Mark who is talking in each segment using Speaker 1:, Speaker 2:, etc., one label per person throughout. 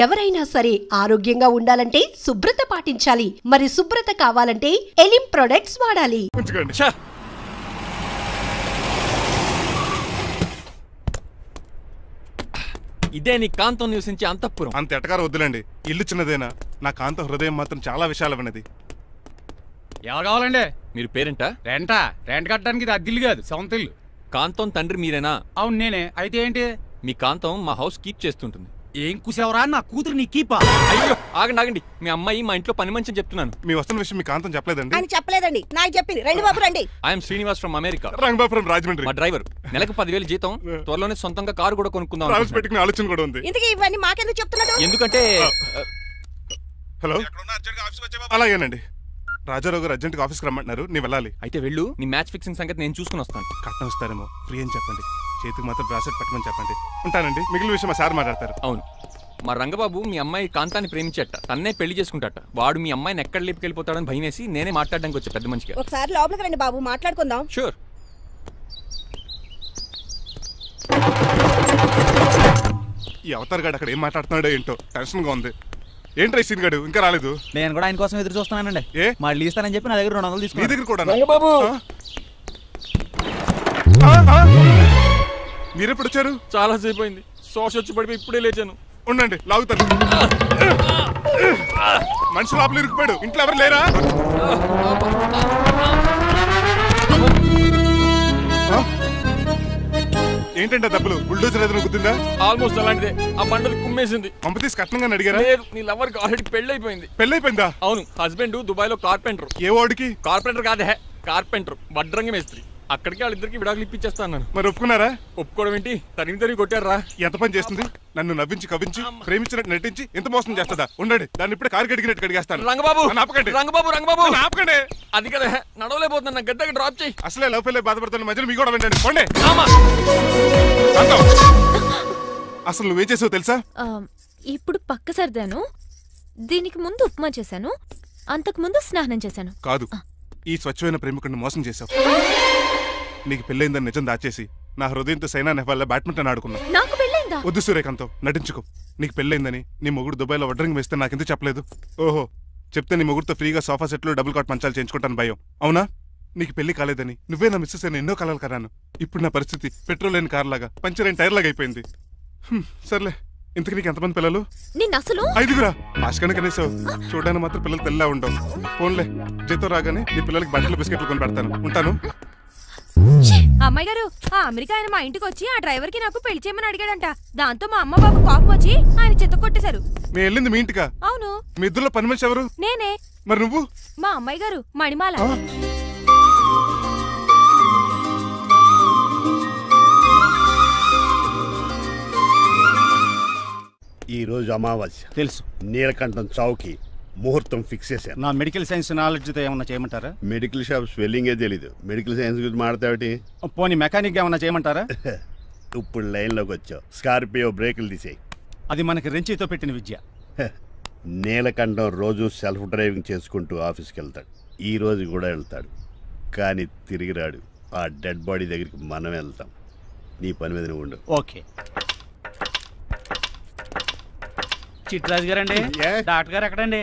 Speaker 1: ఎవరైనా సరే ఆరోగ్యంగా ఉండాలంటే శుభ్రత పాటించాలి. మరి శుభ్రత కావాలంటే ఎలిం ప్రొడక్ట్స్ వాడాలి.
Speaker 2: ఇదే నీ కాంతం నివసించే అంతఃపురం.
Speaker 3: అంత ఎటకారం వద్దులండి, ఇల్లు చిన్నదేనా, నా కాంత హృదయం మాత్రం చాలా విశాలమైనది.
Speaker 4: ఎవరు కావాలండి?
Speaker 2: మీరు పేరెంటా?
Speaker 4: రెంటా? రెంట్ కట్టడానికి ఇది అద్దిల్లు కాదు, సొంత ఇల్లు.
Speaker 2: కాంతం తండ్రి మీరేనా?
Speaker 4: అవును నేనే. అయితే ఏంటి?
Speaker 2: మీ కాంతం మా హౌస్ కీప్ చేస్తుంటుంది.
Speaker 4: ఏం కూసేవరా? నా కూతురు నీ కీపా?
Speaker 2: అయ్యో ఆగండి, మీ అమ్మాయి మా ఇంట్లో పని మంచి చెప్తున్నాను.
Speaker 3: మీ వస్తున్న విషయం మీ కాంతం చెప్పలేదండి?
Speaker 5: అని చెప్పలేదండి, నాకు చెప్పింది. రండి బాబు రండి.
Speaker 2: I'm Srinivas from America.
Speaker 3: Rangababu from Rajahmundry.
Speaker 2: మా డ్రైవర్. నెలకు 10,000 జీతం. త్వరలోనే సొంతంగా కారు కూడా కొనుక్కుందాం
Speaker 3: ఆలోచన కూడా ఉంది.
Speaker 5: ఇంతకీ ఇవన్నీ మాకెందుకు చెప్తున్నాడు?
Speaker 2: ఎందుకంటే
Speaker 3: హలో, అలాగేనండి. రాజారావు గారు అర్జెంట్ గా ఆఫీస్కి రమ్మంటున్నారు, నీ వెళ్ళాలి.
Speaker 2: అయితే వెళ్ళు, నీ మ్యాచ్ ఫిక్సింగ్ సంగతి నేను చూసుకుని వస్తాను.
Speaker 3: కట్నం ఇస్తారేమో, ఫ్రీ అని చెప్పండి. చేతికి మాత్రం బ్రాసెట్ పెట్టమని చెప్పండి. ఉంటానండి. మిగిలిన విషయం మా సార్ మాట్లాడతారు.
Speaker 2: అవును, మా రంగబాబు మీ అమ్మాయి కాంతాన్ని ప్రేమించట, తన్నే పెళ్లి చేసుకుంటాట. వాడు మీ అమ్మాయిని ఎక్కడ లేపుకెళ్ళిపోతాడని భయం వేసి నేనే మాట్లాడడానికి వచ్చా పెద్ద మనిషిగా.
Speaker 5: ఒకసారి లోపలికి రండి బాబు, మాట్లాడుకుందాం.
Speaker 2: షూర్.
Speaker 3: ఈ అవతార్ గాడు అక్కడ ఏం మాట్లాడుతున్నాడో ఏంటో టెన్షన్ గా ఉంది. ఏంటి రైసీన్ గాడు ఇంకా రాలేదు?
Speaker 6: నేను కూడా ఆయన కోసం ఎదురు చూస్తున్నానండి. మళ్ళీ ఇస్తానని చెప్పి నా దగ్గర 200 తీసుకుని.
Speaker 3: మీ దగ్గర కూడా? మీరెప్పుడు వచ్చారు?
Speaker 2: చాలా సేపు అయింది. సోష వచ్చి పడిపోయి ఇప్పుడే లేచాను.
Speaker 3: ఉండండి, లాగుతాను. మనిషి లోపల ఇరుక్కుపోయాడు. ఇంట్లో ఎవరు లేరా? ఏంటంటే డబ్బులు బుల్డోజర్ ఏదైనా గుర్తుందా?
Speaker 2: ఆల్మోస్ట్ అలాంటిదే. ఆ బండలు కుమ్మేసింది.
Speaker 3: పంపతీసి కట్నంగా అడిగారా?
Speaker 2: నీ లవర్ కి ఆల్రెడీ పెళ్ళైపోయింది.
Speaker 3: పెళ్ళైపోయిందా?
Speaker 2: అవును, హస్బెండ్ దుబాయ్ లో కార్పెంటర్.
Speaker 3: ఏ వాడికి?
Speaker 2: కార్పెంటర్ కాదే, కార్పెంటర్, వడ్రంగి మేస్త్రి. అక్కడికి వాళ్ళిద్దరికి విడాకులు ఇప్పించేస్తా అన్నాను.
Speaker 3: మరి ఒప్పుకున్నారా?
Speaker 2: ఒప్పుకోవడం ఏంటి, తరిగి కొట్టారా.
Speaker 3: ఎంత పని చేస్తుంది? నన్ను నవ్వించి కవించి ప్రేమించినట్టు నటించి ఎంత మోసం చేస్తుందా? ఉండండి, దాన్ని ఇప్పుడే కారు కడిగినట్టు కడిగేస్తాను.
Speaker 2: రంగబాబు
Speaker 3: ఆపకండి.
Speaker 2: రంగబాబు
Speaker 3: ఆపకండి.
Speaker 2: అది కదా, నడవలేకపోతున్నా, నా గడ్డకి డ్రాప్ చేయి.
Speaker 3: అసలే లవ్ ఫెయిల్ బాధపడుతున్న మధ్యలో మీ కూడా వినండి. పోండి. అసలు నువ్వేం చేసావు తెలుసా?
Speaker 7: ఇప్పుడు పక్క సర్దాను, దీనికి ముందు ఉప్మా చేశాను, అంతకు ముందు స్నానం చేశాను.
Speaker 3: కాదు, ఈ స్వచ్ఛమైన ప్రేమికుడిని మోసం చేశావు. నీకు పెళ్ళైందని నిజం దాచేసి నా హృదయంతో సైనా నెహ్వాల్ బ్యాడ్మింటన్ ఆడుకున్నావు.
Speaker 7: నాకు పెళ్ళైందా?
Speaker 3: వద్దు సూర్యకాంతం, నటించుకో. నీకు పెళ్ళైందని నీ మొగుడు దుబాయ్లో వడ్రంగి వేస్తే నాకెందుకు చెప్పలేదు? ఓహో, చెప్తే నీ మొగుడుతో ఫ్రీగా సోఫా సెట్లు డబుల్ కాట్ మంచాలు చేయించుకుంటాను భయం. అవునా? నీకు పెళ్లి కాలేదని నువ్వే నా మిస్సెస్ అని ఎన్నో కలలు కరాను. ఇప్పుడు నా పరిస్థితి పెట్రోల్ లేని కార్ లాగా, పంచర్ అయిన టైర్ లాగా అయిపోయింది. సర్లే, ఇంతకు నీకు ఎంతమంది పిల్లలు?
Speaker 7: అసలు
Speaker 3: 5గురా. ఆశకనే కనీసం చూడడానికి మాత్రం పిల్లలు తెల్లా ఉండవు. ఫోన్లే, జీతం రాగానే నీ పిల్లలకి బట్టలు బిస్కెట్లు కొని పెడతాను. ఉంటాను.
Speaker 7: అమ్మాయి గారు, ఆ అమెరికా ఆయన మా ఇంటికి వచ్చి ఆ డ్రైవర్ కి నాకు పెళ్లి చేయమని అడిగాడంట. దాంతో మా అమ్మ బాబు కోపం వచ్చి ఆయన చెత్త కొట్టేశారు.
Speaker 3: మేము వెళ్ళింది మీ ఇంటికా?
Speaker 7: అవును.
Speaker 3: మీ ఇద్దరులో పని మనిషి ఎవరు?
Speaker 7: నేనే.
Speaker 3: మరి నువ్వు?
Speaker 7: మా అమ్మాయి గారు మణిమాల.
Speaker 8: ఈ రోజు అమావాస్య
Speaker 6: తెలుసు.
Speaker 8: నీలకంఠం చౌకి ముహూర్తం ఫిక్స్ చేశారు.
Speaker 6: నా మెడికల్ సైన్స్ నాలెడ్జ్తో ఏమన్నా చేయమంటారా?
Speaker 8: మెడికల్ షాప్ స్పెల్లింగే తెలీదు, మెడికల్ సైన్స్ గురించి మాట్లాడతావిటి?
Speaker 6: పోనీ మెకానిక్ ఏమన్నా చేయమంటారా?
Speaker 8: ఇప్పుడు లైన్లోకి వచ్చావు. స్కార్పియో బ్రేకులు తీసేయి.
Speaker 6: అది మనకి రెంచితో పెట్టిన విద్య.
Speaker 8: నీలకంఠం రోజు సెల్ఫ్ డ్రైవింగ్ చేసుకుంటూ ఆఫీస్కి వెళ్తాడు. ఈ రోజు కూడా వెళ్తాడు, కానీ తిరిగి రాడు. ఆ డెడ్ బాడీ దగ్గరికి మనం వెళ్తాం. నీ పని మీద నువ్వు ఉండు.
Speaker 6: ఓకే. చిట్రాజు గారండి, డాక్టర్ గారు ఎక్కడండి?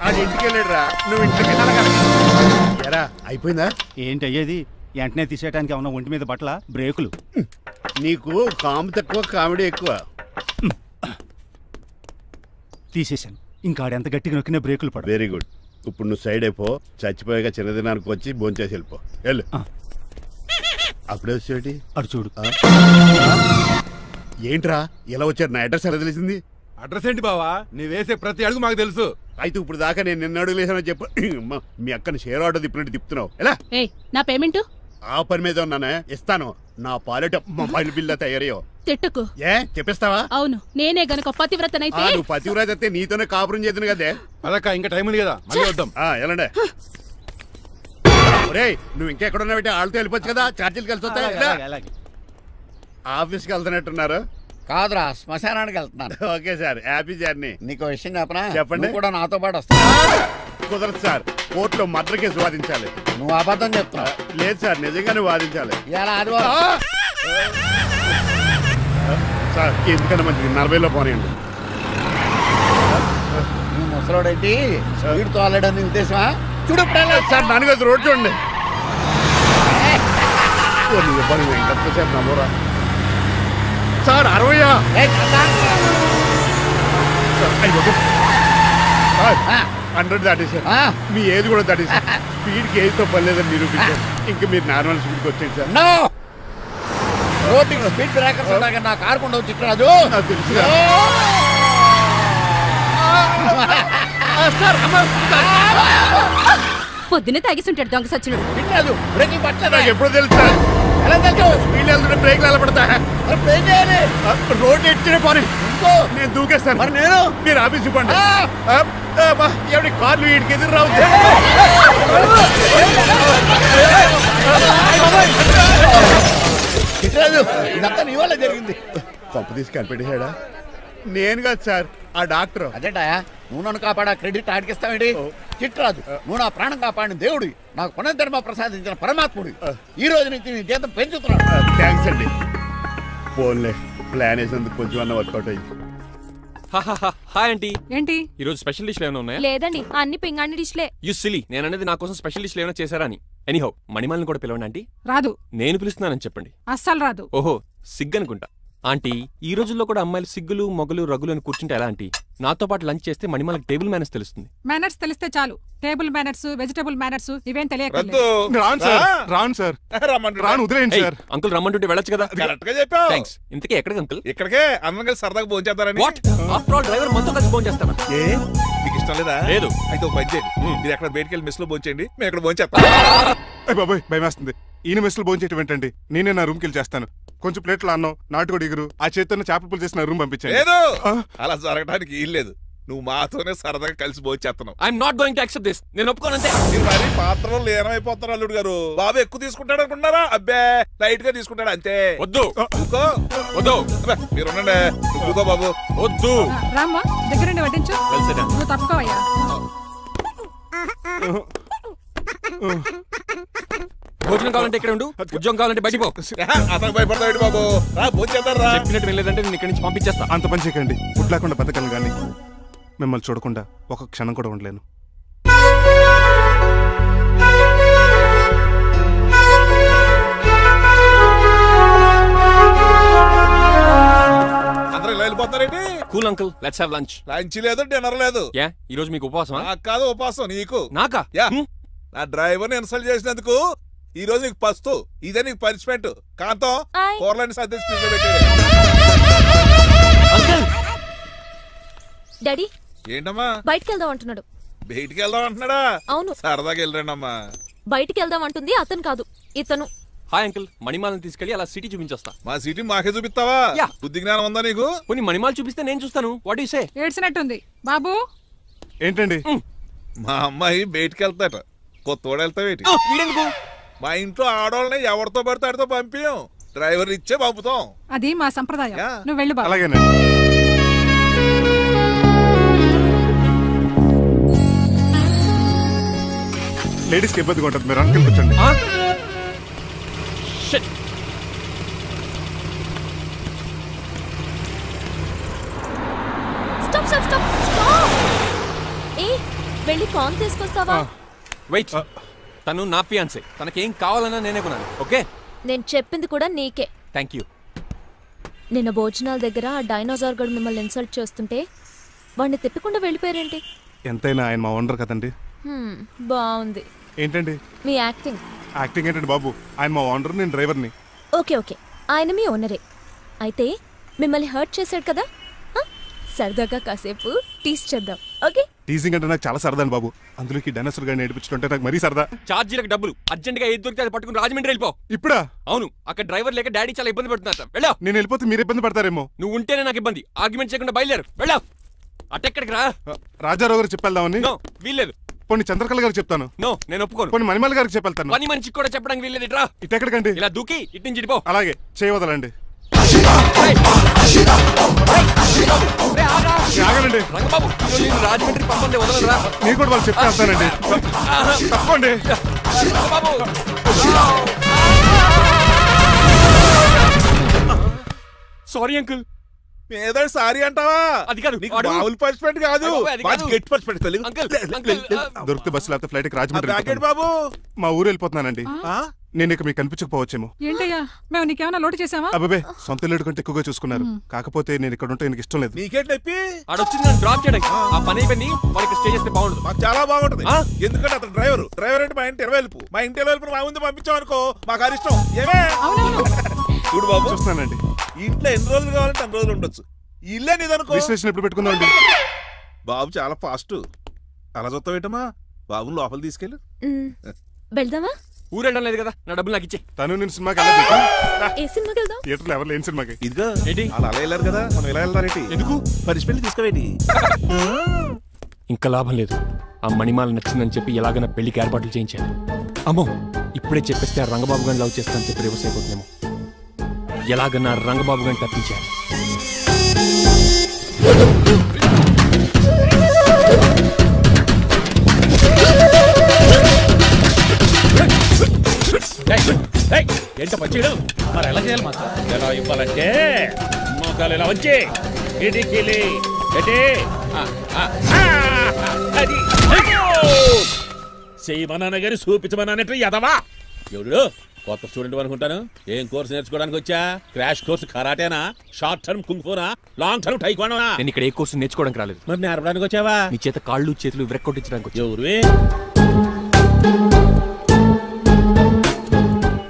Speaker 8: అది ఇంటికి వెళ్ళాడు రా. నువ్వు ఇంటికి ఎరా అయిపోయిందా?
Speaker 6: ఏంటి అయ్యేది? వెంటనే తీసేయడానికి ఏమన్నా ఒంటి మీద బట్టల బ్రేకులు?
Speaker 8: నీకు కాము తక్కువ, కామెడీ ఎక్కువ.
Speaker 6: తీసేశాను. ఇంకా ఆడెంత గట్టిగా నొక్కినా బ్రేకులు పడ.
Speaker 8: Very good. ఇప్పుడు నువ్వు సైడ్ అయిపో. చచ్చిపోయాక చిన్నదినానికి వచ్చి భోంచేసి వెళ్ళిపో. వెళ్ళు. అప్పుడే వచ్చేటి
Speaker 6: అటు చూడు.
Speaker 8: ఏంట్రా ఇలా వచ్చారు? నా అడ్రస్ ఎలా తెలిసింది?
Speaker 9: అడ్రస్ ఏంటి బావా? నీ వేసే ప్రతి అడుగు మాకు తెలుసు.
Speaker 8: అయితే ఇప్పుడు దాకా నేను నిన్న అడుగులేసానని చెప్పు. మీ అక్కని షేర్ ఆర్డర్ తిప్పినట్టు తిప్పుతున్నావు. ఎలా?
Speaker 7: నా పేమెంట్
Speaker 8: ఆ పని మీద ఉన్నానే, ఇస్తాను. నా పాలెట మొబైల్ బిల్ తయారయ్యో.
Speaker 7: తిట్టుకు.
Speaker 8: ఏ చెప్పిస్తావా?
Speaker 7: అవును, నేనే గనక పతివ్రతనైతే.
Speaker 8: నువ్వు పతివ్రత అయితే నీతోనే కాపురం చేద్దును కదే.
Speaker 9: అదక్క, ఇంకా టైం ఉంది కదా, మళ్ళీ వద్దాం.
Speaker 8: ఎలాండే ఒరే, నువ్వు ఇంకెక్కడున్నా పెట్టి వాళ్ళతో వెళ్ళిపోవచ్చు కదా, ఛార్జీలు కలిసి వస్తాయి. ఆఫీస్కి వెళ్తున్నట్టున్నారు?
Speaker 10: కాదురా, శ్మశానానికి వెళ్తున్నాను.
Speaker 8: Okay sir, happy journey.
Speaker 10: నీకు విషయం చెప్పనా?
Speaker 8: చెప్పండి.
Speaker 10: కూడా నాతో పాటు వస్తా.
Speaker 8: కుదరదు సార్, కోర్టులో మర్డర్ కేసు వాదించాలి.
Speaker 10: నువ్వు అబద్ధం చెప్తున్నావు.
Speaker 8: లేదు సార్, నిజంగానే వాదించాలి.
Speaker 10: ఇలా ఆదివారం
Speaker 8: సార్ ఎందుకన్నా మంచిది 40లో పోనీయండి.
Speaker 10: రోడ్ ఏంటి స్పీడ్ తోలడని ఉద్దేశమా? చూడు
Speaker 8: సార్ నాన్నగారు రోడ్ చూడండి. ఎంతసేపు నమ్మరా సార్? 60 100 దాటేశారు. మీ ఏది కూడా దాటేశారు. స్పీడ్కి ఏదితో పని లేదని నిరూపించారు. ఇంకా మీరు నార్మల్ స్పీడ్కి వచ్చేది సార్.
Speaker 10: రోడ్డుకి స్పీడ్ బ్రేకర్స్ ఉండగా నా కారు కొండ చిట్టరాజు.
Speaker 8: నాకు తెలుసు
Speaker 7: పొద్దున్నే తాగిస్తుంటాడు దొంగ సచ్చినుడు.
Speaker 10: చిట్టరాజు బ్రేకింగ్ పట్టలేదు.
Speaker 8: నాకు ఎప్పుడు తెలుసు సార్?
Speaker 10: ఎలా తెలుసు?
Speaker 8: స్పీడ్ వెళ్తుంటే బ్రేక్లు ఎలా పడతా? రోడ్డు ఎట్టిన పని నేను దూకేస్తాను.
Speaker 10: మరి నేను
Speaker 8: మీరు ఆఫీస్ ఇవ్వండి. ఎవరి కార్లు వీడికి ఎదురు రావు.
Speaker 10: చిట్టరాజు ఇదంతా నీ వల్ల జరిగింది.
Speaker 8: తప్పు తీసి కనిపెట్టేశాడా? నేను కాదు సార్, ఆ డాక్టర్.
Speaker 10: అదేంటా నువ్వు నన్ను కాపాడా క్రెడిట్ ఆడికిస్తావేంటి? చిట్టరాజు నువ్వు నా ప్రాణం కాపాడిన దేవుడి, నాకు పునర్ధర్మ ప్రసాదించిన పరమాత్ముడి. ఈ రోజు నుంచి నీ జీతం పెంచుతున్నాను.
Speaker 8: థ్యాంక్స్ అండి. ఫోన్లే ప్లాన్ వేసినందుకు కొంచెం అన్న వర్కౌట్ అయింది.
Speaker 2: Hi aunty.
Speaker 7: ఏంటి
Speaker 2: ఈరోజు స్పెషల్ డిష్లు ఏమైనా ఉన్నాయా?
Speaker 7: లేదండి, అన్ని పింగాణి డిష్లే.
Speaker 2: యు సిలీ, నేను అనేది నా కోసం స్పెషల్ డిష్లు ఏమైనా చేశారా అని. ఎనీహౌ మణిమాలని కూడా పిలవండి ఆంటీ.
Speaker 11: రాదు.
Speaker 2: నేను పిలుస్తున్నానని చెప్పండి.
Speaker 11: అస్సలు రాదు.
Speaker 2: ఓహో సిగ్గనుకుంటా. ఆంటీ ఈ రోజుల్లో కూడా అమ్మాయిలు సిగ్గులు మొగలు రగులు అని కూర్చుంటే ఎలా ఆంటీ? నాతో పాటు లంచ్ చేస్తే మణిమాలకి టేబుల్ మేనర్స్ తెలుస్తుంది.
Speaker 11: మేనర్స్ తెలిస్తే చాలు. టేబుల్ మేనర్స్, వెజిటబుల్ మేనర్స్ ఇవేం తెలియదు.
Speaker 2: అంకుల్ రమ్మంటుంటే వెళ్ళొచ్చు కదా.
Speaker 12: కరెక్ట్ గా చెప్పావు.
Speaker 2: థాంక్స్. ఇంతకీ ఎక్కడికి అంకుల్?
Speaker 12: ఇక్కడికే అందరం కలిసి సరదాగా భోజనం చేద్దారని.
Speaker 2: వాట్ ఆఫ్టర్ ఆల్ డ్రైవర్ మనతో కలిసి భోజనం చేస్తారా?
Speaker 12: ఏ మీకు ఇష్టం లేదా?
Speaker 2: లేదు.
Speaker 12: అయితే ఒక పని చేయండి, మీరు ఎక్కడ బయటికి వెళ్ళి మెస్ లో భోజనం చేయండి, మేము ఇక్కడ భోజనం చేస్తాం.
Speaker 3: బాబాయ్ భయం వేస్తుంది. ఈయన మెస్సులు భోజనం చేయటం ఏంటండి? నేనే నా రూమ్కి వెళ్ళి చేస్తాను. కొంచెం ప్లేట్లో అన్నం, నాటుకోడి ఇగురు, ఆ చేతితో చేపల పులుసు చేసిన రూమ్ పంపించాను.
Speaker 12: లేదు, అలా జరగడానికి ఏం లేదు. నువ్వు మాతోనే సరదాగా కలిసి భోజనం చేస్తున్నావు.
Speaker 2: I'm not going to accept this. నేను ఒప్పుకోనంతే.
Speaker 12: మీరు మరి పాత్రలో లీనమైపోతారు అల్లుడు గారు. బాబు ఎక్కువ తీసుకుంటాడు అనుకుంటారా? అబ్బే లైట్ గా తీసుకుంటాడు అంతే.
Speaker 2: వద్దు
Speaker 12: వద్దు మీరు ఉండండి. నువ్వుకో బాబు.
Speaker 2: వద్దు
Speaker 11: రామ్మా, దగ్గరండి వడ్డించు. నువ్వు తప్పుకోవయ్యా.
Speaker 2: భోజనం కావాలంటే ఇక్కడ ఉండు, ఉద్యోగం కావాలంటే బయటికి పో.
Speaker 12: అతను భయపడతాడు బాబు. రా భోజనం చేద్దాం రా.
Speaker 2: చెప్పినట్టు వెళ్ళలేదంటే నేను ఇక్కడి నుంచి పంపించేస్తా.
Speaker 3: అంత పని చేయకండి. ఫుడ్ లేకుండా బతకలను కానీ మిమ్మల్ని చూడకుండా ఒక క్షణం కూడా ఉండలేను.
Speaker 12: అందరూ ఇలా వెళ్ళిపోతారేంటి?
Speaker 2: Cool uncle, let's have lunch.
Speaker 12: Lunch లేదు, డిన్నర్ లేదు.
Speaker 2: యా ఈ రోజు మీకు ఉపవాసమా?
Speaker 12: నాకు కాదు ఉపవాసం, నీకు.
Speaker 2: నాకా?
Speaker 12: యా నా డ్రైవర్ ని ఇన్సల్ట్ చేసినందుకు ఈ రోజు నీకు పస్తు. ఇదే నీకు పనిష్మెంట్. కాంతం కూరలని సర్దేసి ఫ్రిడ్జ్ లో పెట్టేది.
Speaker 7: డాడీ
Speaker 12: ఏంటమ్మా
Speaker 7: బయటికి వెళ్దాం అంటున్నాడు.
Speaker 12: బయటికి వెళ్దాం అంటున్నాడా?
Speaker 7: అవును.
Speaker 12: సరదాగా వెళ్ళరండమ్మా.
Speaker 7: బయటికి వెళ్దాం అంటుంది అతను కాదు, ఇతను.
Speaker 2: హాయ్ అంకుల్, మణిమాలను తీసుకెళ్లి అలా సిటీ చూపించొస్తా.
Speaker 12: మా సిటీ మాకే చూపిస్తావా? బుద్ధి జ్ఞానం ఉందా నీకు?
Speaker 2: కొన్ని మణిమాలు చూపిస్తే నేను చూస్తాను. What you say?
Speaker 11: ఏడ్చినట్టుంది బాబు.
Speaker 3: ఏంటండి?
Speaker 12: మా అమ్మాయి బయటికి వెళ్తాట. కొత్తోడు వెళ్తావేటి? మా ఇంట్లో ఆడవాళ్ళని ఎవరితో పడితే ఆడితో పంపించాం. డ్రైవర్ ఇచ్చే పంపుతాం.
Speaker 11: అది మా సంప్రదాయం. నువ్వు వెళ్ళు బాబు.
Speaker 3: అలాగేనండి. లేడీస్కి ఇబ్బందిగా ఉంటుంది. మీరు అంకుల్ కూర్చోండి.
Speaker 7: Stop stop stop stop. ఏ వెళ్ళి కాన్ తీసుకొస్తావా?
Speaker 2: వెయిట్, తను నా ఫియాన్సే. తనకేం కావాలన్నా నేనే కొనాలి. ఓకే?
Speaker 7: నేను చెప్పింది కూడా నీకే.
Speaker 2: Thank you.
Speaker 7: నిన్న భోజనాల దగ్గర ఆ డైనోసార్ గడు మిమ్మల్ని ఇన్సల్ట్ చేస్తుంటే వాడిని తిప్పకుండా వెళ్ళిపోయారేంటి?
Speaker 3: ఎంతైనా ఆయన మా ఓనర్ కదండి.
Speaker 7: బాగుంది.
Speaker 3: ఏంటండి
Speaker 7: మీ యాక్టింగ్?
Speaker 3: యాక్టింగ్ ఏంటండి బాబు? ఆయన మా ఓనర్, నేను డ్రైవర్ని.
Speaker 7: ఓకే ఓకే, ఆయన మీ ఓనరే. అయితే మిమ్మల్ని హర్ట్ చేశాడు కదా, సరదాగా కాసేపు టీస్ చేద్దాం. ఓకే?
Speaker 3: టీజింగ్ అంటే నాకు చాలా సరదా బాబు. అందులోకి డైనోసార్ గారిని ఏడిపించుకుంటే నాకు మరీ సరదా.
Speaker 2: ఛార్జీలకు డబ్బులు అర్జెంట్ గా ఏది దొరికితే అది పట్టుకుని రాజమండ్రి వెళ్ళిపో.
Speaker 3: ఇప్పుడా?
Speaker 2: అవును, అక్కడ డ్రైవర్ లేక డాడీ చాలా ఇబ్బంది పడుతున్నారు. వెళ్ళా.
Speaker 3: నేను వెళ్ళిపోతే మీరు ఇబ్బంది పడతారేమో.
Speaker 2: నువ్వు ఉంటేనే నాకు ఇబ్బంది. ఆర్గ్యుమెంట్ చేయకుండా బయలుదేరు. వెళ్ళా. అటెక్కడికి రా.
Speaker 3: రాజారావు గారు చెప్పేద్దామని.
Speaker 2: వీల్లేదు.
Speaker 3: పోనీ చంద్రకళ గారికి చెప్తాను.
Speaker 2: నో, నేను ఒప్పుకోను.
Speaker 3: పోనీ మణిమాల గారికి చెప్పెళ్తాను.
Speaker 2: పని మనిషికి కూడా చెప్పడానికి వీల్లేదు. ఇట్రా.
Speaker 3: ఇటెక్కడికండి?
Speaker 2: ఇలా దూకి ఇటు నుంచి ఇడిపో.
Speaker 3: అలాగే చేయవదలండి. ఆగనండి
Speaker 2: రంగబాబు, రాజమండ్రి పంపండి, వదలరా.
Speaker 3: నేను కూడా వాళ్ళు చెప్పేస్తానండి. తప్పండి.
Speaker 2: రంగబాబు. సారీ అంకుల్,
Speaker 12: ఏదో సారీ అంటావా?
Speaker 2: అది కాదు,
Speaker 12: నీకు
Speaker 2: వాడు-
Speaker 12: మామూలు పనిష్మెంట్ కాదు,
Speaker 2: అది కాదు.
Speaker 12: గట్టి పనిష్మెంట్.
Speaker 3: దొరికితే బస్సు లేకపోతే ఫ్లైట్ కి రాజమండ్రి
Speaker 12: బ్యాకెట్ బాబు.
Speaker 3: మా ఊరు వెళ్ళిపోతున్నానండి. నేను ఇక మీకు కనిపించకపోవచ్చేమో.
Speaker 11: ఏంటయ్యా మేము నీకేమైనా లోటు చేసావా?
Speaker 3: అబ్బాబే సొంత ఇల్లు కంటే ఎక్కువగా చూసుకున్నారు. కాకపోతే నేను ఇక్కడ ఉంటే నాకు ఇష్టం లేదు.
Speaker 12: నీకేంటి నొప్పి?
Speaker 2: ఆడొచ్చింది నన్ను డ్రాప్ చేయడానికి. ఆ పని అయిపోయింది, వాళ్ళకి స్టే చేస్తే బాగుండదు.
Speaker 12: మాకు చాలా బాగుంటది. ఎందుకంటే అతను డ్రైవర్ అంటే మా ఇంటి ఇరవైపు, మా ఇంటి ఇరవైపు మా ముందు పంపించాం అనుకో మాకు అది ఇష్టం. ఏమే చూడు బాబు,
Speaker 3: చూస్తున్నానండి.
Speaker 12: ఇంట్లో ఎన్ని రోజులు కావాలంటే అన్ని రోజులు ఉండొచ్చు. ఇల్లే నీదనుకో.
Speaker 3: రిజిస్ట్రేషన్ ఎప్పుడు పెట్టుకుందామండి?
Speaker 12: బాబు చాలా ఫాస్ట్. అలా చూస్తావేటమ్మా? బాబుని లోపల తీసుకెళ్ళు.
Speaker 7: వెళ్దామా?
Speaker 2: ఊరు వెళ్ళడం లేదు కదా, నా డబ్బులు నాకు ఇచ్చే.
Speaker 3: తను నేను సినిమాకి వెళ్ళదు.
Speaker 7: ఏ సినిమాకి వెళ్దాం?
Speaker 3: థియేటర్లో ఎవరు లేని సినిమాకి.
Speaker 12: ఇదిగో
Speaker 2: ఏంటి
Speaker 12: అలా వెళ్ళారు కదా, మనం ఇలా వెళ్తారేంటి?
Speaker 2: ఎందుకు?
Speaker 12: పనిష్మెంట్ తీసుకోవేంటి?
Speaker 2: ఇంకా లాభం లేదు. ఆ మణిమాల నచ్చిందని చెప్పి ఎలాగైనా పెళ్లికి ఏర్పాట్లు చేయించాను. అమ్మో ఇప్పుడే చెప్పేస్తే ఆ రంగబాబు గారిని లవ్ చేస్తానని చెప్పి రివర్స్ అయిపోతుందేమో. ఎలాగన్నా రంగబాబు గారిని తప్పించాను.
Speaker 4: ఏంట పచ్చేయడం మరి ఎలా చేయాలి మాత్రం? ఎలా ఇవ్వాలంటే మోకాలు ఇలా వచ్చి ఇడికిలి అది చేయమన్నా గారి చూపించమన్నట్టు ఎదవా. ఎవడు కొత్త స్టూడెంట్ అనుకుంటాను. ఏం కోర్సు నేర్చుకోవడానికి వచ్చా? క్రాష్ కోర్సు కరాటేనా, షార్ట్ టర్మ్ కుంగ్ఫూనా, లాంగ్ టర్మ్ టైక్వాండోనా?
Speaker 2: నేను ఇక్కడ ఏ కోర్సు నేర్చుకోవడానికి రాలేదు.
Speaker 4: మరి నేర్పడానికి వచ్చావా?
Speaker 2: నీ చేత కాళ్ళు చేతులు విరక్కొట్టించడానికి వచ్చా.
Speaker 4: ఎవరువే?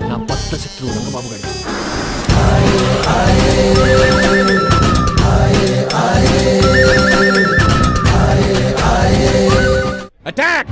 Speaker 2: నా బద్ద శత్రువు రంగబాబు గారి.
Speaker 4: అటాక్!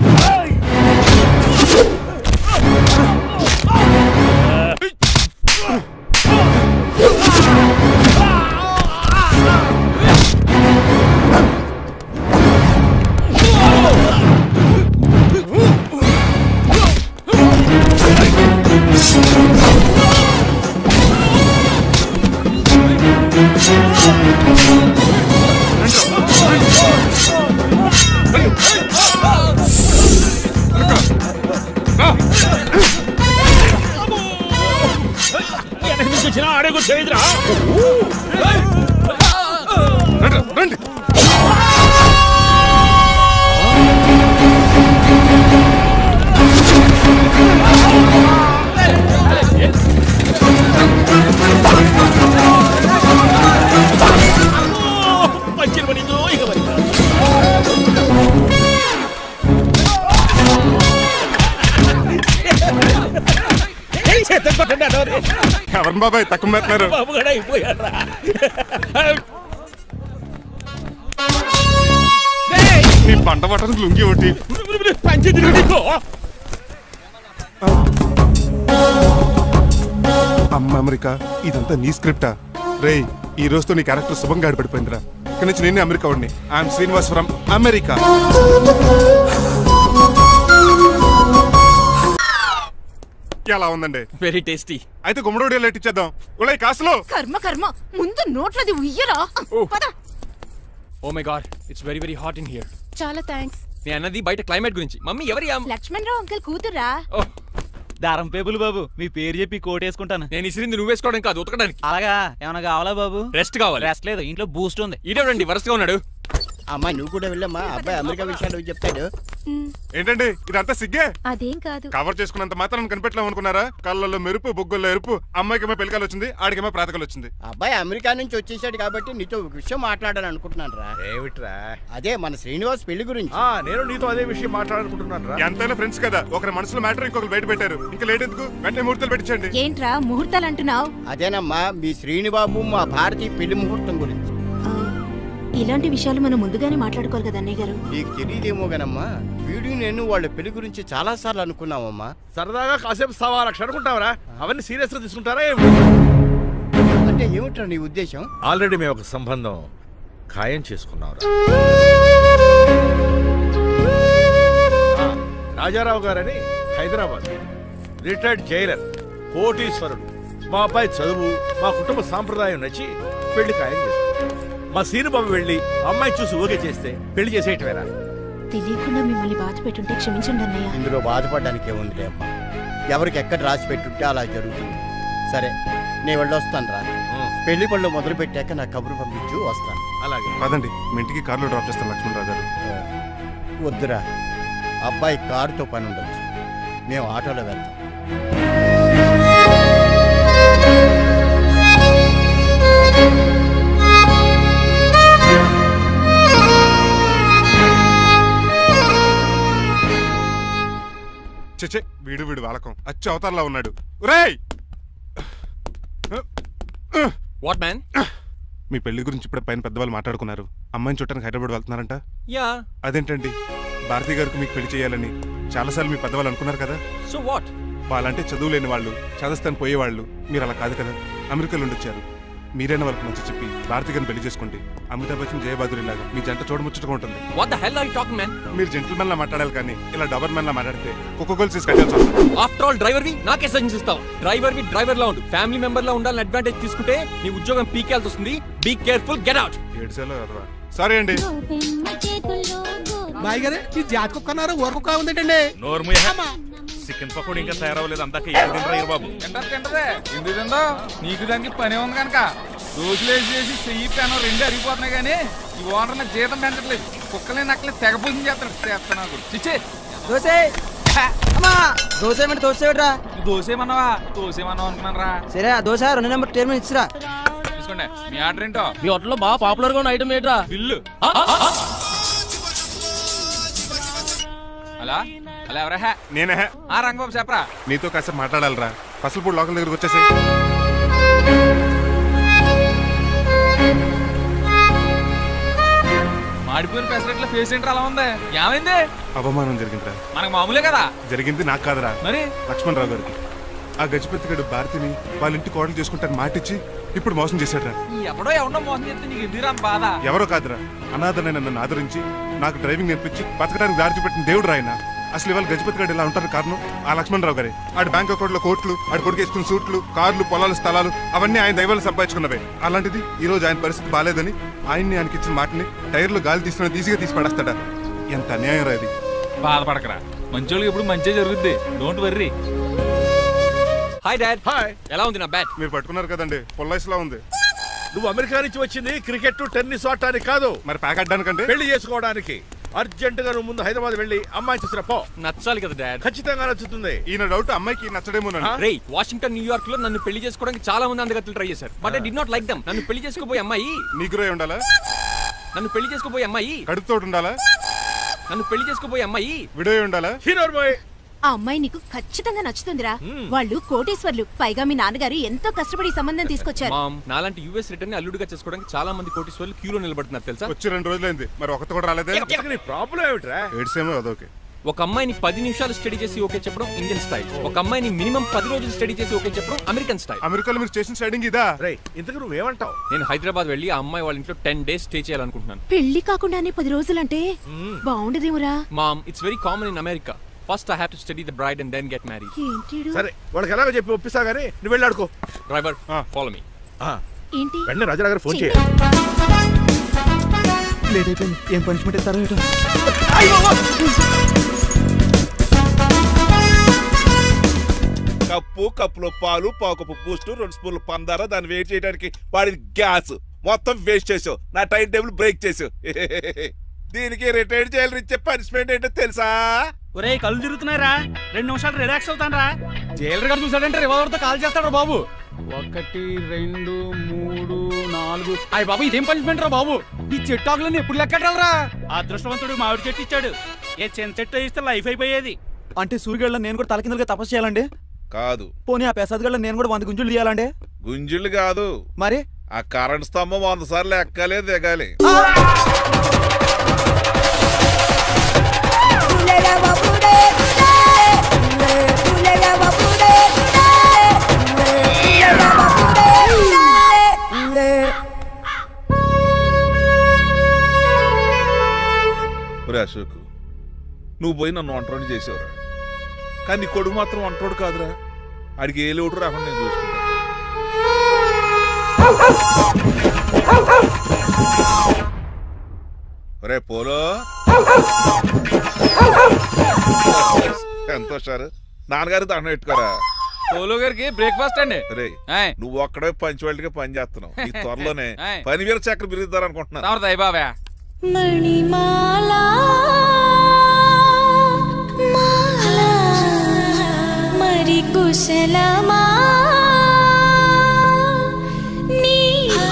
Speaker 3: ఎవరు బాబాయ్ తక్కువ మెత్తున్నారు? నీ పంట పట్టడానికి లుంగి ఒకటి. అమ్మ అమెరికా, ఇదంతా నీ స్క్రిప్టా? రే ఈ రోజుతో నీ క్యారెక్టర్ శుభంగా ఆడిపడిపోయిందిరా. ఇక్కడి నుంచి నేనే అమెరికా వాడిని. I'm Srinivas from America. ఎలా ఉందండి?
Speaker 2: Very tasty.
Speaker 3: అయితే గుమ్మడి లైట్ ఇచ్చేద్దాం. ఉలై కాసులో
Speaker 7: కర్మ కర్మ, ముందు నోట్లది ఉయ్యరా.
Speaker 2: Oh my god, it's very very hot in here.
Speaker 7: చాలా థ్యాంక్స్.
Speaker 2: నేను అన్నది బయట క్లైమేట్ గురించి. మమ్మీ ఎవరి?
Speaker 7: లక్ష్మణ్ రావు అంకుల్ కూతురా.
Speaker 13: దారం పేపులు బాబు, మీ పేరు చెప్పి కోటేసుకుంటాను.
Speaker 2: నేను ఇసిరింది నువ్వు వేసుకోవడం కాదు, ఉతకడానికి.
Speaker 13: అలాగా ఏమైనా కావాలా బాబు?
Speaker 2: రెస్ట్ కావాలి.
Speaker 13: రెస్ట్ లేదు, ఇంట్లో బూస్ట్ ఉంది.
Speaker 2: ఇదేనండి వరుసగా ఉన్నాడు.
Speaker 10: అమ్మాయి నువ్వు కూడా వెళ్ళమ్మా, అబ్బాయి అమెరికా విషయాలు చెప్తాడు.
Speaker 3: ఏంటండి ఇదంతా సిగ్గే?
Speaker 7: అదేం కాదు.
Speaker 3: కవర్ చేసుకున్నంత మాత్రం కనిపెట్టలేము అనుకున్నారా? కళ్ళల్లో మెరుపు, బొగ్గుల్లో ఎరుపు. అమ్మాయికేమో పెళ్ళికాలు వచ్చింది, ఆడికేమో ప్రాతకాలు వచ్చింది.
Speaker 10: అబ్బాయి అమెరికా నుంచి వచ్చేసాడు కాబట్టి నీతో ఒక విషయం మాట్లాడాలని అనుకుంటున్నాను రా.
Speaker 12: ఏమిట్రా?
Speaker 10: అదే మన శ్రీనివాస్ పెళ్లి గురించి.
Speaker 12: నేను నీతో అదే విషయం మాట్లాడాలనుకుంటున్నాను రా.
Speaker 3: ఎంతైనా ఫ్రెండ్స్ కదా, ఒకరి మనసులో మ్యాటర్ ఇంకొకరు బయట పెట్టారు. ఇంకా లేట్ ఎందుకు? వెంటనే ముహూర్తాలు పెట్టించండి.
Speaker 7: ఏంట్రా ముహూర్తాలు అంటున్నావు?
Speaker 10: అదేనమ్మా మీ శ్రీనిబాబు మా భారతీయ పెళ్లి ముహూర్తం గురించి.
Speaker 7: ఇలాంటి విషయాలు మనం ముందుగానే మాట్లాడుకోవాలి కదా అన్నయ్య గారు.
Speaker 10: నీకు తెలియదేమో గనమ్మా, వీడు నేను వాళ్ళ పెళ్లి గురించి చాలా సార్లు అనుకున్నామమ్మా.
Speaker 12: సరదాగా కాసేపు సవా లక్ష అనుకుంటావరా? అవన్నీ సీరియస్ గా తీసుకుంటారా?
Speaker 10: అంటే ఏమిట్రా నీ ఉద్దేశం?
Speaker 12: ఆల్రెడీ మేము ఒక సంబంధం ఖాయం చేసుకున్నాం. రాజారావు గారని హైదరాబాద్ రిటైర్డ్ జైలర్, కోటీశ్వరుడు. మా అబ్బాయి చదువు, మా కుటుంబ సాంప్రదాయం నచ్చి పెళ్లి ఖాయం చేసుకున్నాం. మా సీనుబాబు వెళ్ళి అమ్మాయి చూసి ఓకే చేస్తే పెళ్లి చేసేయటమేనా?
Speaker 7: తెలియకుండా మిమ్మల్ని బాధ పెట్టుంటే క్షమించండి అన్నయ్య.
Speaker 10: ఇందులో బాధపడడానికి ఏముందిలే అమ్మా, ఎవరికి ఎక్కడ రాసి పెట్టుంటే అలా జరుగుతుంది. సరే నేను వెళ్ళొస్తాను రా. పెళ్లి పళ్ళు మొదలు పెట్టాక నా కబురు పంపించు, వస్తాను.
Speaker 12: అలాగే
Speaker 3: పదండి, మీ ఇంటికి కార్లో డ్రాప్ చేస్తాను లక్ష్మణరావు గారు.
Speaker 10: వద్దురా, అబ్బాయి కారుతో పని ఉండొచ్చు, మేము ఆటోలో వెళ్తాం.
Speaker 3: చెచ్చే, వీడు వాలకం అచ్చు అవతారంలో ఉన్నాడు. ఒరేయ్,
Speaker 2: వాట్ మ్యాన్?
Speaker 3: మీ పెళ్లి గురించి ఇప్పుడే పైన పెద్దవాళ్ళు మాట్లాడుకున్నారు. అమ్మాయిని చూడటానికి హైదరాబాద్ వెళ్తున్నారంట.
Speaker 2: యా.
Speaker 3: అదేంటండి, భారతి గారికి మీకు పెళ్లి చేయాలని చాలాసార్లు మీ పెద్దవాళ్ళు అనుకున్నారు కదా.
Speaker 2: So what?
Speaker 3: వాళ్ళంటే చదువు లేని వాళ్ళు, చదస్తాను పోయేవాళ్ళు. మీరు అలా కాదు కదా, అమెరికాలో ఉండొచ్చారు. మీరైనా వాళ్ళకి మంచి చెప్పి భారతి గారిని పెళ్లి చేసుకోండి. అమితాబ్ బచ్చన్, జయబాదురి లాగా మీ జంట చూడముచ్చటగా ఉంటుంది.
Speaker 2: What the hell are you talking man?
Speaker 3: మీరు జెంటిల్మెన్ లా మాట్లాడాలి కానీ ఇలా డబర్ మ్యాన్ లా మాట్లాడితే కుక్క గోల్స్ కట్టాల్సి వస్తుంది.
Speaker 2: ఆఫ్టర్ ఆల్ డ్రైవర్ వి నాకే సజెషన్ ఇస్తావు? డ్రైవర్ లా ఉండు, ఫ్యామిలీ మెంబర్ లా ఉండాలని అడ్వాంటేజ్ తీసుకుంటే నీ ఉద్యోగం పీకేల్సి వస్తుంది. Be careful, get out.
Speaker 3: ఏడ్సేలో ఎర్రా. సారీ అండి.
Speaker 14: బాయ్ గారు, ఈ జాతి కుక్కన్నారు ఊరకుక్క ఉందేటండి.
Speaker 12: నోర్ము చికెన్ పకోడీ ఇంకా తయారవ్వలేదు, అందాక తినరా బాబు.
Speaker 15: తింటదే ఎందుకు తిందో, నీకు దానికి పని ఉంది కనుక. రోజులేసి చెయ్యి పెనం రెండు అరిగిపోతున్నాయి కానీ ఈ ఓనర్ నాకు జీతం పెంచట్లేదు. కుక్కలే నక్కలే తెగ పూజం చేస్తాడు. చిచ్చే
Speaker 14: దోసే దోసేమంటరా?
Speaker 15: దోసేమన్నావా? దోసేమన్నావు అనుకున్నాను రా.
Speaker 14: సరే, ఆ దోశ 2 నెంబర్ టేబుల్ ఇచ్చిరా.
Speaker 15: తీసుకోండి. మీ ఆర్డర్ ఏంటో?
Speaker 2: మీ హోటల్లో బాగా పాపులర్ గా ఉన్న ఐటమ్ ఏంట్రా?
Speaker 15: బిల్లు. అలా అలా ఎవరా?
Speaker 3: నేనే.
Speaker 15: ఆ రంగబాబు చెప్పరా.
Speaker 3: నీతో కాసేపు మాట్లాడాలరా. పసలపూడి లోకల్ దగ్గరకు వచ్చేసి
Speaker 15: మాడిపోయిన పెసరెట్ల ఫేస్ ఏంటర్ అలా ఉంది? ఏమైంది?
Speaker 3: అవమానం జరిగిందిరా.
Speaker 15: మనకు మామూలే కదా.
Speaker 3: జరిగింది నాకు కాదురా,
Speaker 15: మరి
Speaker 3: లక్ష్మణరావు గారికి. ఆ గజపతి గడు భారతిని వాళ్ళ ఇంటి కోడలు చేసుకుంటాను మాటిచ్చి ఇప్పుడు మోసం చేశాడ్రా.
Speaker 15: ఎవడో మోసం చేస్తే నీకు ఎందుకు రాని బాధ?
Speaker 3: ఎవరో కాదురా, అనాథనైన నన్ను ఆదరించి నాకు డ్రైవింగ్ నేర్పించి బతకడానికి దారి చూపెట్టిన దేవుడు రాయన. అసలు ఇవాళ గజపతి గడు ఇలా ఉంటారు కారణం ఆ లక్ష్మణరావు గారే. ఆడి బ్యాంక్ అకౌంట్ లో కోట్లు, ఆడి కొడుకేసుకున్న సూట్లు, కార్లు, పొలాలు, స్థలాలు అవన్నీ ఆయన దైవాలు సంపాదించుకున్నవే. అలాంటిది ఈ రోజు ఆయన పరిస్థితి బాలేదని ఆయనకి ఇచ్చిన మాటని టైర్లు గాలి తీసిన ఈజీగా తీసి పడేస్తాడా? ఎంత అన్యాయం రా ఇది.
Speaker 15: బాధపడకరా, మంచోళ్ళకి ఇప్పుడు మంచి జరుగుద్ది. Don't worry.
Speaker 2: Hi dad.
Speaker 12: Hi.
Speaker 2: ఎలా ఉంది నా బ్యాట్?
Speaker 3: మీరు పట్టుకున్నారు కదండి, పొల్లైస్లా ఉంది.
Speaker 12: నువ్వు అమెరికా నుంచి వచ్చింది క్రికెట్ టెన్నిస్ ఆడటానికి కాదు,
Speaker 3: మరి ప్యాక్ అడ్డానికంటే
Speaker 12: పెళ్లి చేసుకోవడానికి. అర్జెంట్ గా నువ్వు ముందు హైదరాబాద్ వెళ్ళి అమ్మాయి చూసిరా పో.
Speaker 2: నచ్చాలి కదా డాడ్?
Speaker 12: ఖచ్చితంగా నచ్చుతుంది.
Speaker 3: ఈయన డౌట్ అమ్మాయికి నచ్చడేమో.
Speaker 2: రేయ్, వాషింగ్టన్, న్యూయార్క్ లో నన్ను పెళ్లి చేసుకోవడానికి చాలా మంది అందగత్తలు ట్రై చేశారు. But I did not like them. నన్ను పెళ్లి చేసుకోబోయే అమ్మాయి
Speaker 3: నీగురై ఉండాలా?
Speaker 2: నన్ను పెళ్లి చేసుకోబోయే అమ్మాయి
Speaker 3: కడుపుతోటి ఉండాలా?
Speaker 2: నన్ను పెళ్లి చేసుకోబోయే అమ్మాయి
Speaker 3: విడో ఉండాలా?
Speaker 12: హీరోర్ బాయ్.
Speaker 7: ఆ అమ్మాయి నీకు ఖచ్చితంగా నచ్చుతుందిరా. వాళ్ళు కోటేశ్వర్లు, పైగా మీ నాన్నగారు ఎంతో కష్టపడి సంబంధం తీసుకొచ్చారు.
Speaker 2: మామ్, నాలాంటి యుఎస్ రిటర్న్ ని అల్లుడిగా చేసుకోవడానికి చాలా మంది కోటేశ్వర్లు క్యూలో నిలబడుతున్నారు తెలుసా?
Speaker 3: వచ్చి 2 రోజులైంది, మరి ఒకటి కూడా రాలేదే.
Speaker 12: నీ ప్రాబ్లం ఏమిట్రా?
Speaker 3: ఏడ్సేమో అదొకే.
Speaker 2: ఒక అమ్మాయిని 10 నిమిషాలు స్టడీ చేసి ఓకే చెప్పడం ఇండియన్ స్టైల్. ఒక అమ్మాయిని మినిమం 10 రోజులు స్టడీ చేసి ఓకే చెప్పడం అమెరికన్ స్టైల్.
Speaker 3: అమెరికాలో మీరు స్టేషన్ స్టైడింగ్ ఇదా?
Speaker 12: రేయ్, ఇంతకు నువ్వేమంటావు?
Speaker 2: నేను హైదరాబాద్ వెళ్ళి ఆ అమ్మాయి వాళ్ళ ఇంట్లో 10 days స్టే చేయాలనుకుంటున్నాను.
Speaker 7: పెళ్లి కాకుండానే 10 రోజులంటే బాగుండదేమురా?
Speaker 2: Mom, it's very common in America. First I have to study the bride and then get married.
Speaker 12: సరే, వాళ్ళకి ఎలాగో చెప్పి ఒప్పిస్తా గానీ నువ్వు వెళ్ళాడుకో.
Speaker 2: Driver, follow me.
Speaker 7: ఏంటి?
Speaker 12: వెంటనే రాజా గారు ఫోన్ చేయి.
Speaker 14: లేట్ అయిపోయింది. ఏం పనిష్మెంట్ ఇస్తారో ఏటో.
Speaker 16: కప్పులో పాలు, పావుకప్పు బూస్ట్, 2 స్పూన్లు పందార, దాన్ని వెయిట్ చేయడానికి వాడి గ్యాస్ మొత్తం వేస్ట్ చేసావు. నా టైం టేబుల్ బ్రేక్ చేసావు. దీనికి రిటైర్డ్ జైలు ఇచ్చే పనిష్మెంట్ ఏంటో తెలుసా?
Speaker 13: ఒరే, కళ్ళు తిరుగుతున్నారా? 2 నిమిషాలు రిలాక్స్ అవుతాను రా.
Speaker 14: జైలర్ గారు చూసాడంటే రివాల్వర్ తో కాల్ చేస్తాడు బాబు. 1 2 3 4. అయ్య బాబు, ఇదేం పనిష్మెంట్ రా బాబు? ఈ చెట్టాకులన్నీ ఎప్పుడు లెక్కటరా?
Speaker 13: అదృష్టవంతుడు మామిడి చెట్టు ఇచ్చాడు. ఏ చిన్న చెట్టు ఇస్తే లైఫ్ అయిపోయేది.
Speaker 14: అంటే సూర్యుగళ్ళ నేను కూడా తలకిందులుగా తపస్సు చేయాలండి?
Speaker 16: కాదు.
Speaker 14: పోనీ ఆ పెసాద్ నేను కూడా 100 గుంజులు తీయాలండి?
Speaker 16: గుంజులు కాదు,
Speaker 14: మరి
Speaker 16: ఆ కరెంట్ స్తంభం 100 సార్లు ఎక్కాలే దిగాలి. అశోక్, నువ్వు పోయి నన్ను వంటోడు చేసేవరా, కానీ నీ కొడుకు మాత్రం వంటోడు కాదురా. ఆడికి ఏ లోటు రాకుండా నేను చూసుకుంటా. రే పోలో, ఎంత సార్ నాన్నగారి దండం పెట్టుకోరా.
Speaker 15: పోలో గారికి బ్రేక్ఫాస్ట్ అండి.
Speaker 16: నువ్వు ఒక్కడే పంచువాళ్ళకి పని చేస్తున్నావు. ఈ త్వరలోనే పనివీర చక్ర బిరుద్దారు అనుకుంటున్నాను.
Speaker 15: దయబాబా
Speaker 17: మణిమాలా మరి కుశలమా నీకు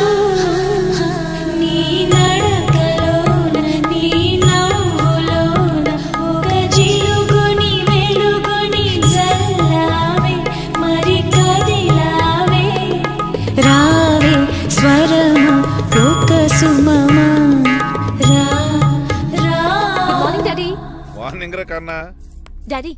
Speaker 17: నీ నడకలోన నీ నవ్వులోన ఒక జిలుగుని వెలుగుని జల్లావే మరి కదిలావే రావే స్వరము ఒక సుమమా
Speaker 16: మార్నింగ్ రా కన్నా.
Speaker 18: డాడీ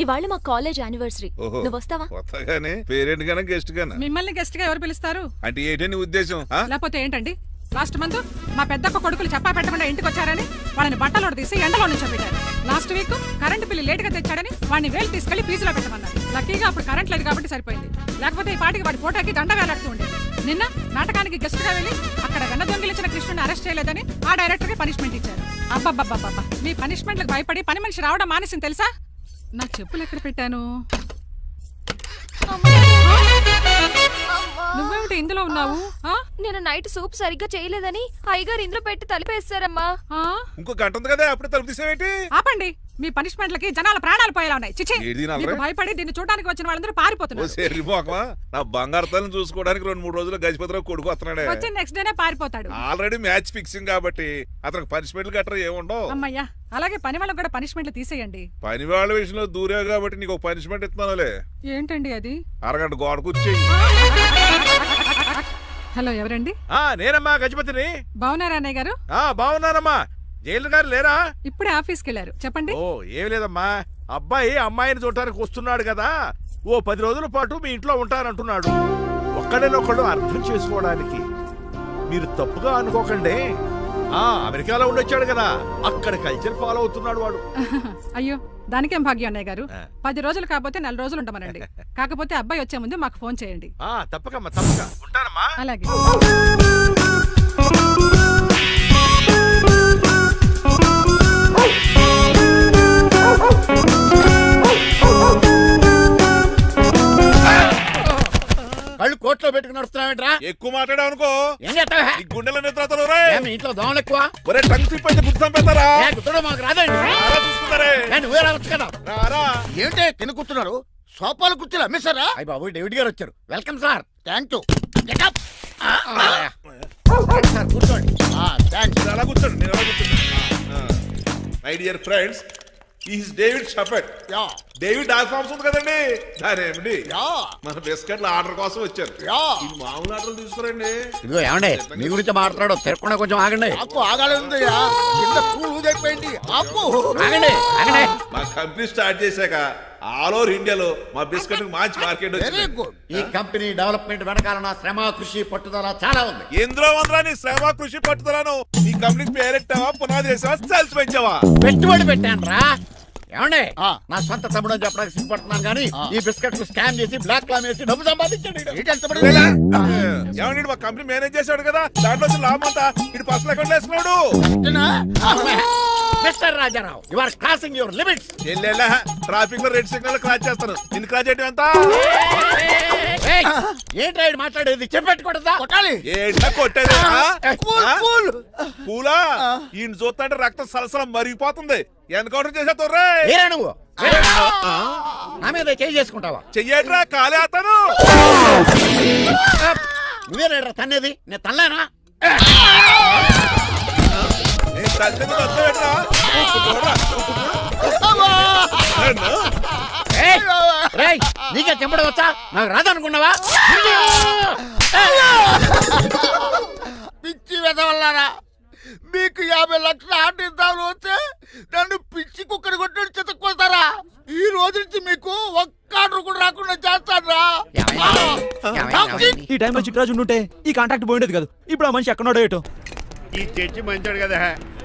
Speaker 18: ఇవాళ మా కాలేజ్ యానివర్సరీ, నువ్వు వస్తావా?
Speaker 16: వస్తాగానే పేరెంట్ గానా గెస్ట్ గానా?
Speaker 11: మిమ్మల్ని గెస్ట్ గా ఎవరు పిలుస్తారు?
Speaker 16: అంటే ఏంటని ఉద్దేశం?
Speaker 11: లేకపోతే ఏంటండి, లాస్ట్ మంత్ మా పెద్దక్క కొడుకులు చెప్పా పెట్టకుండా ఇంటికి వచ్చారని వాళ్ళని బట్టలో తీసి ఎండలో నుంచోబెట్టారు. Last week current bill late గా తెచ్చాడని వాడిని వేలు తీసుకెళ్లి ఫీజులో పెట్టమన్నారు. లక్కీగా అప్పుడు కరెంట్ లేదు కాబట్టి సరిపోయింది, లేకపోతే ఈ పాటికి వాడి ఫోటోకి దండ వేలాడుతూ ఉండేది. నిన్న నాటకానికి గెస్ట్ గా వెళ్ళి అక్కడ వెన్న దొంగిలించిన కృష్ణుని అరెస్ట్ చేయలేదని ఆ డైరెక్టర్ కి పనిష్మెంట్ ఇచ్చారు. అబ్బబ్బబ్బబ్బా, మీ పనిష్మెంట్లకు భయపడి పని మనిషి రావడం మానేసింది తెలుసా? నా చెప్పులు ఎక్కడ పెట్టాను? నువ్వేమిటి ఇందులో ఉన్నావు?
Speaker 7: నేను నైట్ సూప్ సరిగ్గా చేయలేదని అయ్యగారు ఇందులో పెట్టి తలిపేస్తారమ్మా.
Speaker 16: ఇంకో గంట ఉంది కదా, అప్పుడు తలుపు తీసేవేంటి?
Speaker 11: ఆపండి, మీ పనిష్మెంట్లకి జనాల ప్రాణాలు పోయేలా ఉన్నాయి. చిచి, మీకు భయపడి దీన్ని చూడడానికి వచ్చిన వాళ్ళందరూ పారిపోతున్నారు.
Speaker 16: నా బంగారు తల్లిని చూసుకోవడానికి 2-3 రోజులు గజపతిరావు కొడుకు వస్తున్నాడే.
Speaker 11: వచ్చి నెక్స్ట్ డేనే పారిపోతాడు.
Speaker 16: ఆల్రెడీ మ్యాచ్ ఫిక్సింగ్ కాబట్టి అతనికి పనిష్మెంట్లు గట్రా ఏముండవు.
Speaker 11: అమ్మయ్యా, అలాగే పని వాళ్ళకి కూడా పనిష్మెంట్లు తీసేయండి.
Speaker 16: పని వాళ్ళ విషయంలో దూరే కాబట్టి నీకు ఒక పనిష్మెంట్ ఇస్తున్నానులే.
Speaker 11: ఏంటండి అది?
Speaker 16: అరగంట గోడ కూర్చేయి.
Speaker 11: హలో, ఎవరండి?
Speaker 12: నేనమ్మా గజపతిని.
Speaker 11: బాగున్నారా అన్నయ్య గారు?
Speaker 12: బాగున్నానమ్మా. జైలు గారు లేరా?
Speaker 11: ఇప్పుడే ఆఫీస్కి వెళ్ళారు. చెప్పండి.
Speaker 12: ఓ ఏం లేదమ్మా, అబ్బాయి అమ్మాయిని చూడటానికి వస్తున్నాడు కదా, ఓ 10 రోజుల పాటు మీ ఇంట్లో ఉంటానంటున్నాడు. ఒక్కడేనొక్కడు అర్థం చేసుకోవడానికి మీరు తప్పుగా అనుకోకండి. అమెరికాలో ఉండొచ్చాడు కదా, అక్కడ కల్చర్ ఫాలో అవుతున్నాడు వాడు.
Speaker 11: అయ్యో, దానికేం భాగ్యం అన్నయ్య గారు. 10 రోజులు కాకపోతే 4 రోజులు ఉంటామనండి. కాకపోతే అబ్బాయి వచ్చే ముందు మాకు ఫోన్ చేయండి.
Speaker 12: తప్పకమ్మా, తప్పక ఉంటానమ్మా.
Speaker 11: అలాగే.
Speaker 10: కళ్ళు కోట్లో పెట్టుకుని నడుస్తున్నావేంట్రా?
Speaker 16: ఎక్కువ మాట్లాడావు అనుకో
Speaker 10: ఏం చేస్తావా?
Speaker 16: ఈ గుండెల నిద్రతలు రే.
Speaker 10: ఇంట్లో దోమలు ఎక్కువ.
Speaker 16: ఒరే టంగ్ స్లిప్ అయితే గుర్తు చంపేస్తారా?
Speaker 10: గుర్తుడం మాకు రాదండి.
Speaker 16: చూస్తున్నారే,
Speaker 10: నువ్వే రావచ్చు కదా.
Speaker 16: రారా.
Speaker 10: ఏంటే కింద కూర్చున్నారు? సోఫాలు కుర్చీలు అమ్మేశారా? అయ్య బాబు, డేవిడ్ గారు వచ్చారు. Welcome sir. Thank you. కూర్చోండి.
Speaker 16: అలా కూర్చోండి, నేను అలా కూర్చోండి. My dear friends, is David షఫెట్. డేవిడ్ డాక్ ఫార్మ్స్ ఉంది కదండి, దానేమిటి మన బిస్కెట్ల ఆర్డర్ కోసం వచ్చారు. ఈ మామూలు ఆర్డర్ తీసుకురండి.
Speaker 10: ఇదిగో ఏమండి, మీ గురించి మాట్లాడు, తిరగకుండా కొంచెం ఆగండి. ఆగాలి. ఆగండి.
Speaker 16: మా కంపెనీ స్టార్ట్ చేశాక ఆల్ ఓవర్ ఇండియాలో మా బిస్కెట్ మంచి మార్కెట్ వచ్చింది.
Speaker 10: ఈ కంపెనీ డెవలప్మెంట్ వెనకాల నా శ్రమ, కృషి, పట్టుదల చాలా ఉంది.
Speaker 16: ఎందులో ఉందిరా నీ శ్రమ, కృషి, పట్టుదలను? ఈ కంపెనీకి పేరెట్టావా, పునాది చేసావా, సేల్స్ పెంచావా?
Speaker 10: పెట్టుబడి పెట్టాను రా. ఏమండి, నా సొంత తమ్ముడు అని చెప్పడానికి సిగ్గుపడుతున్నాను కానీ ఈ బిస్కెట్ స్కామ్ చేసి బ్లాక్ క్లామ్ వేసి డబ్బు సంపాదించండి.
Speaker 16: ఏమండి, మా కంపెనీ మేనేజ్ చేశాడు కదా, దాంట్లో లాభం అంతా ఇటు పర్సనల్ అకౌంట్ వేసుకున్నాడు.
Speaker 10: Mister Rajarao, you are crossing your limits.
Speaker 16: Traffic లో రెడ్ సిగ్నల్ క్రాస్ చేస్తాను. నిన్ను క్రాస్ చేయడం ఎంత?
Speaker 10: ఏంట్రా మాట్లాడేది? చెప్పెట్టుకూడదా? కొట్టాలి.
Speaker 16: ఏంటా కొట్టేది? పూలా ఈయన చూస్తుంటే రక్తం సలసలం మరిగిపోతుంది. ఎన్కౌంటర్ చేసేతోర్రే
Speaker 10: నువ్వు నా మీద చేయి చేసుకుంటావా?
Speaker 16: చెయ్యట్రా, కాలే అతను.
Speaker 10: నువ్వేరా తన్నేది? నేను తనలేనా? నీకే చెంపడం వచ్చా? నాకు రాదనుకున్నావా? పిచ్చి వెదవల్లారా, మీకు 50 లక్షల ఆర్డర్ వస్తే నన్ను పిచ్చి కుక్కని కొట్టి చెతక్కుపోతారా? ఈ రోజు నుంచి మీకు ఒక్క ఆర్డర్ కూడా రాకుండా చేస్తారా?
Speaker 13: ఈ టైంలో చిక్కరాజు ఉంటే ఈ కాంట్రాక్ట్ పోయిండేది కాదు. ఇప్పుడు ఆ మనిషి ఎక్కడో ఏటో.
Speaker 8: ఈ చర్చి మంచాడు కదా,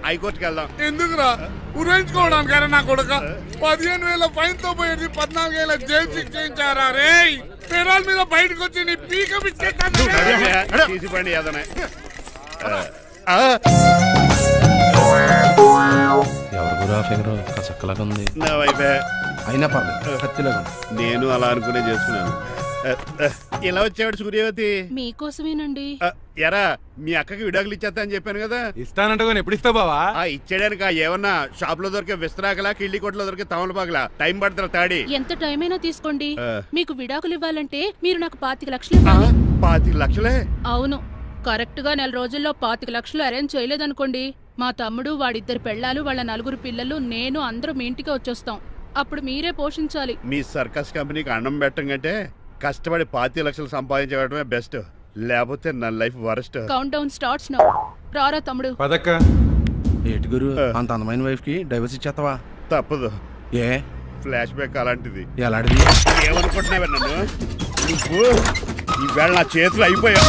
Speaker 8: హైకోర్టుకి వెళ్దాం.
Speaker 19: ఎందుకురా ఉరేంచుకోవడానికి? నా కొడుక 15,000 ఫైన్ తో పోయేది 14 ఏళ్ళ జైలు శిక్షించారా రే? పెరాల్ మీద బయటకు వచ్చి నీ పీక
Speaker 8: తీసిపండి ఏదైనా.
Speaker 20: ఎవరురా ఫిగర్ చక్కలాగా ఉంది.
Speaker 8: నా వైపే
Speaker 20: అయినా పర్లేదు, కత్తిలాగా.
Speaker 8: నేను అలా అనుకునే చేసుకున్నాను. ఇలా వచ్చాడు సూర్యవతి.
Speaker 21: మీకోసమేనండి.
Speaker 8: ఎరా మీ అక్కకి విడాకులు ఇచ్చేస్తా అని చెప్పాను కదా.
Speaker 9: ఇస్తానంటే ఎప్పుడు ఇస్తావు బావా?
Speaker 8: ఇచ్చేయడానికి ఏమన్నా షాప్ లో దొరికే విస్తరాకలా, కిళ్ళి కొట్లో దొరికే తమలపాకలా టైం పడుతున్నా తాడి.
Speaker 21: ఎంత టైం అయినా తీసుకోండి. మీకు విడాకులు ఇవ్వాలంటే మీరు నాకు 25 లక్షలు ఇవ్వాలి.
Speaker 8: 25 లక్షలే?
Speaker 21: అవును. కరెక్ట్ గా 4 రోజుల్లో 25 లక్షలు అరేంజ్ చేయలేదనుకోండి, మా తమ్ముడు, వాడిద్దరు పెళ్ళాలు, వాళ్ళ 4 పిల్లలు, నేను అందరూ మీ ఇంటికి వచ్చేస్తాం. అప్పుడు మీరే పోషించాలి.
Speaker 8: మీ సర్కస్ కంపెనీకి అన్నం పెట్టం కంటే కష్టపడి 25 లక్షలు సంపాదించడమే బెస్ట్. లేకపోతే నా life worst.
Speaker 21: Count down starts now. రారా తమ్ముడు.
Speaker 9: పదక్క.
Speaker 20: ఏటి గురు, అంత అందమైన వైఫ్ కి డైవర్స్ ఇచ్చేస్తావా?
Speaker 8: తప్పదు.
Speaker 20: ఏ
Speaker 8: ఫ్లాష్ బ్యాక్ అలాంటిది.
Speaker 20: ఎలాంటిది?
Speaker 8: ఏమనుకుంటున్నావా నన్ను? నువ్వు ఈవేళ నా చేతులు అయిపోయా.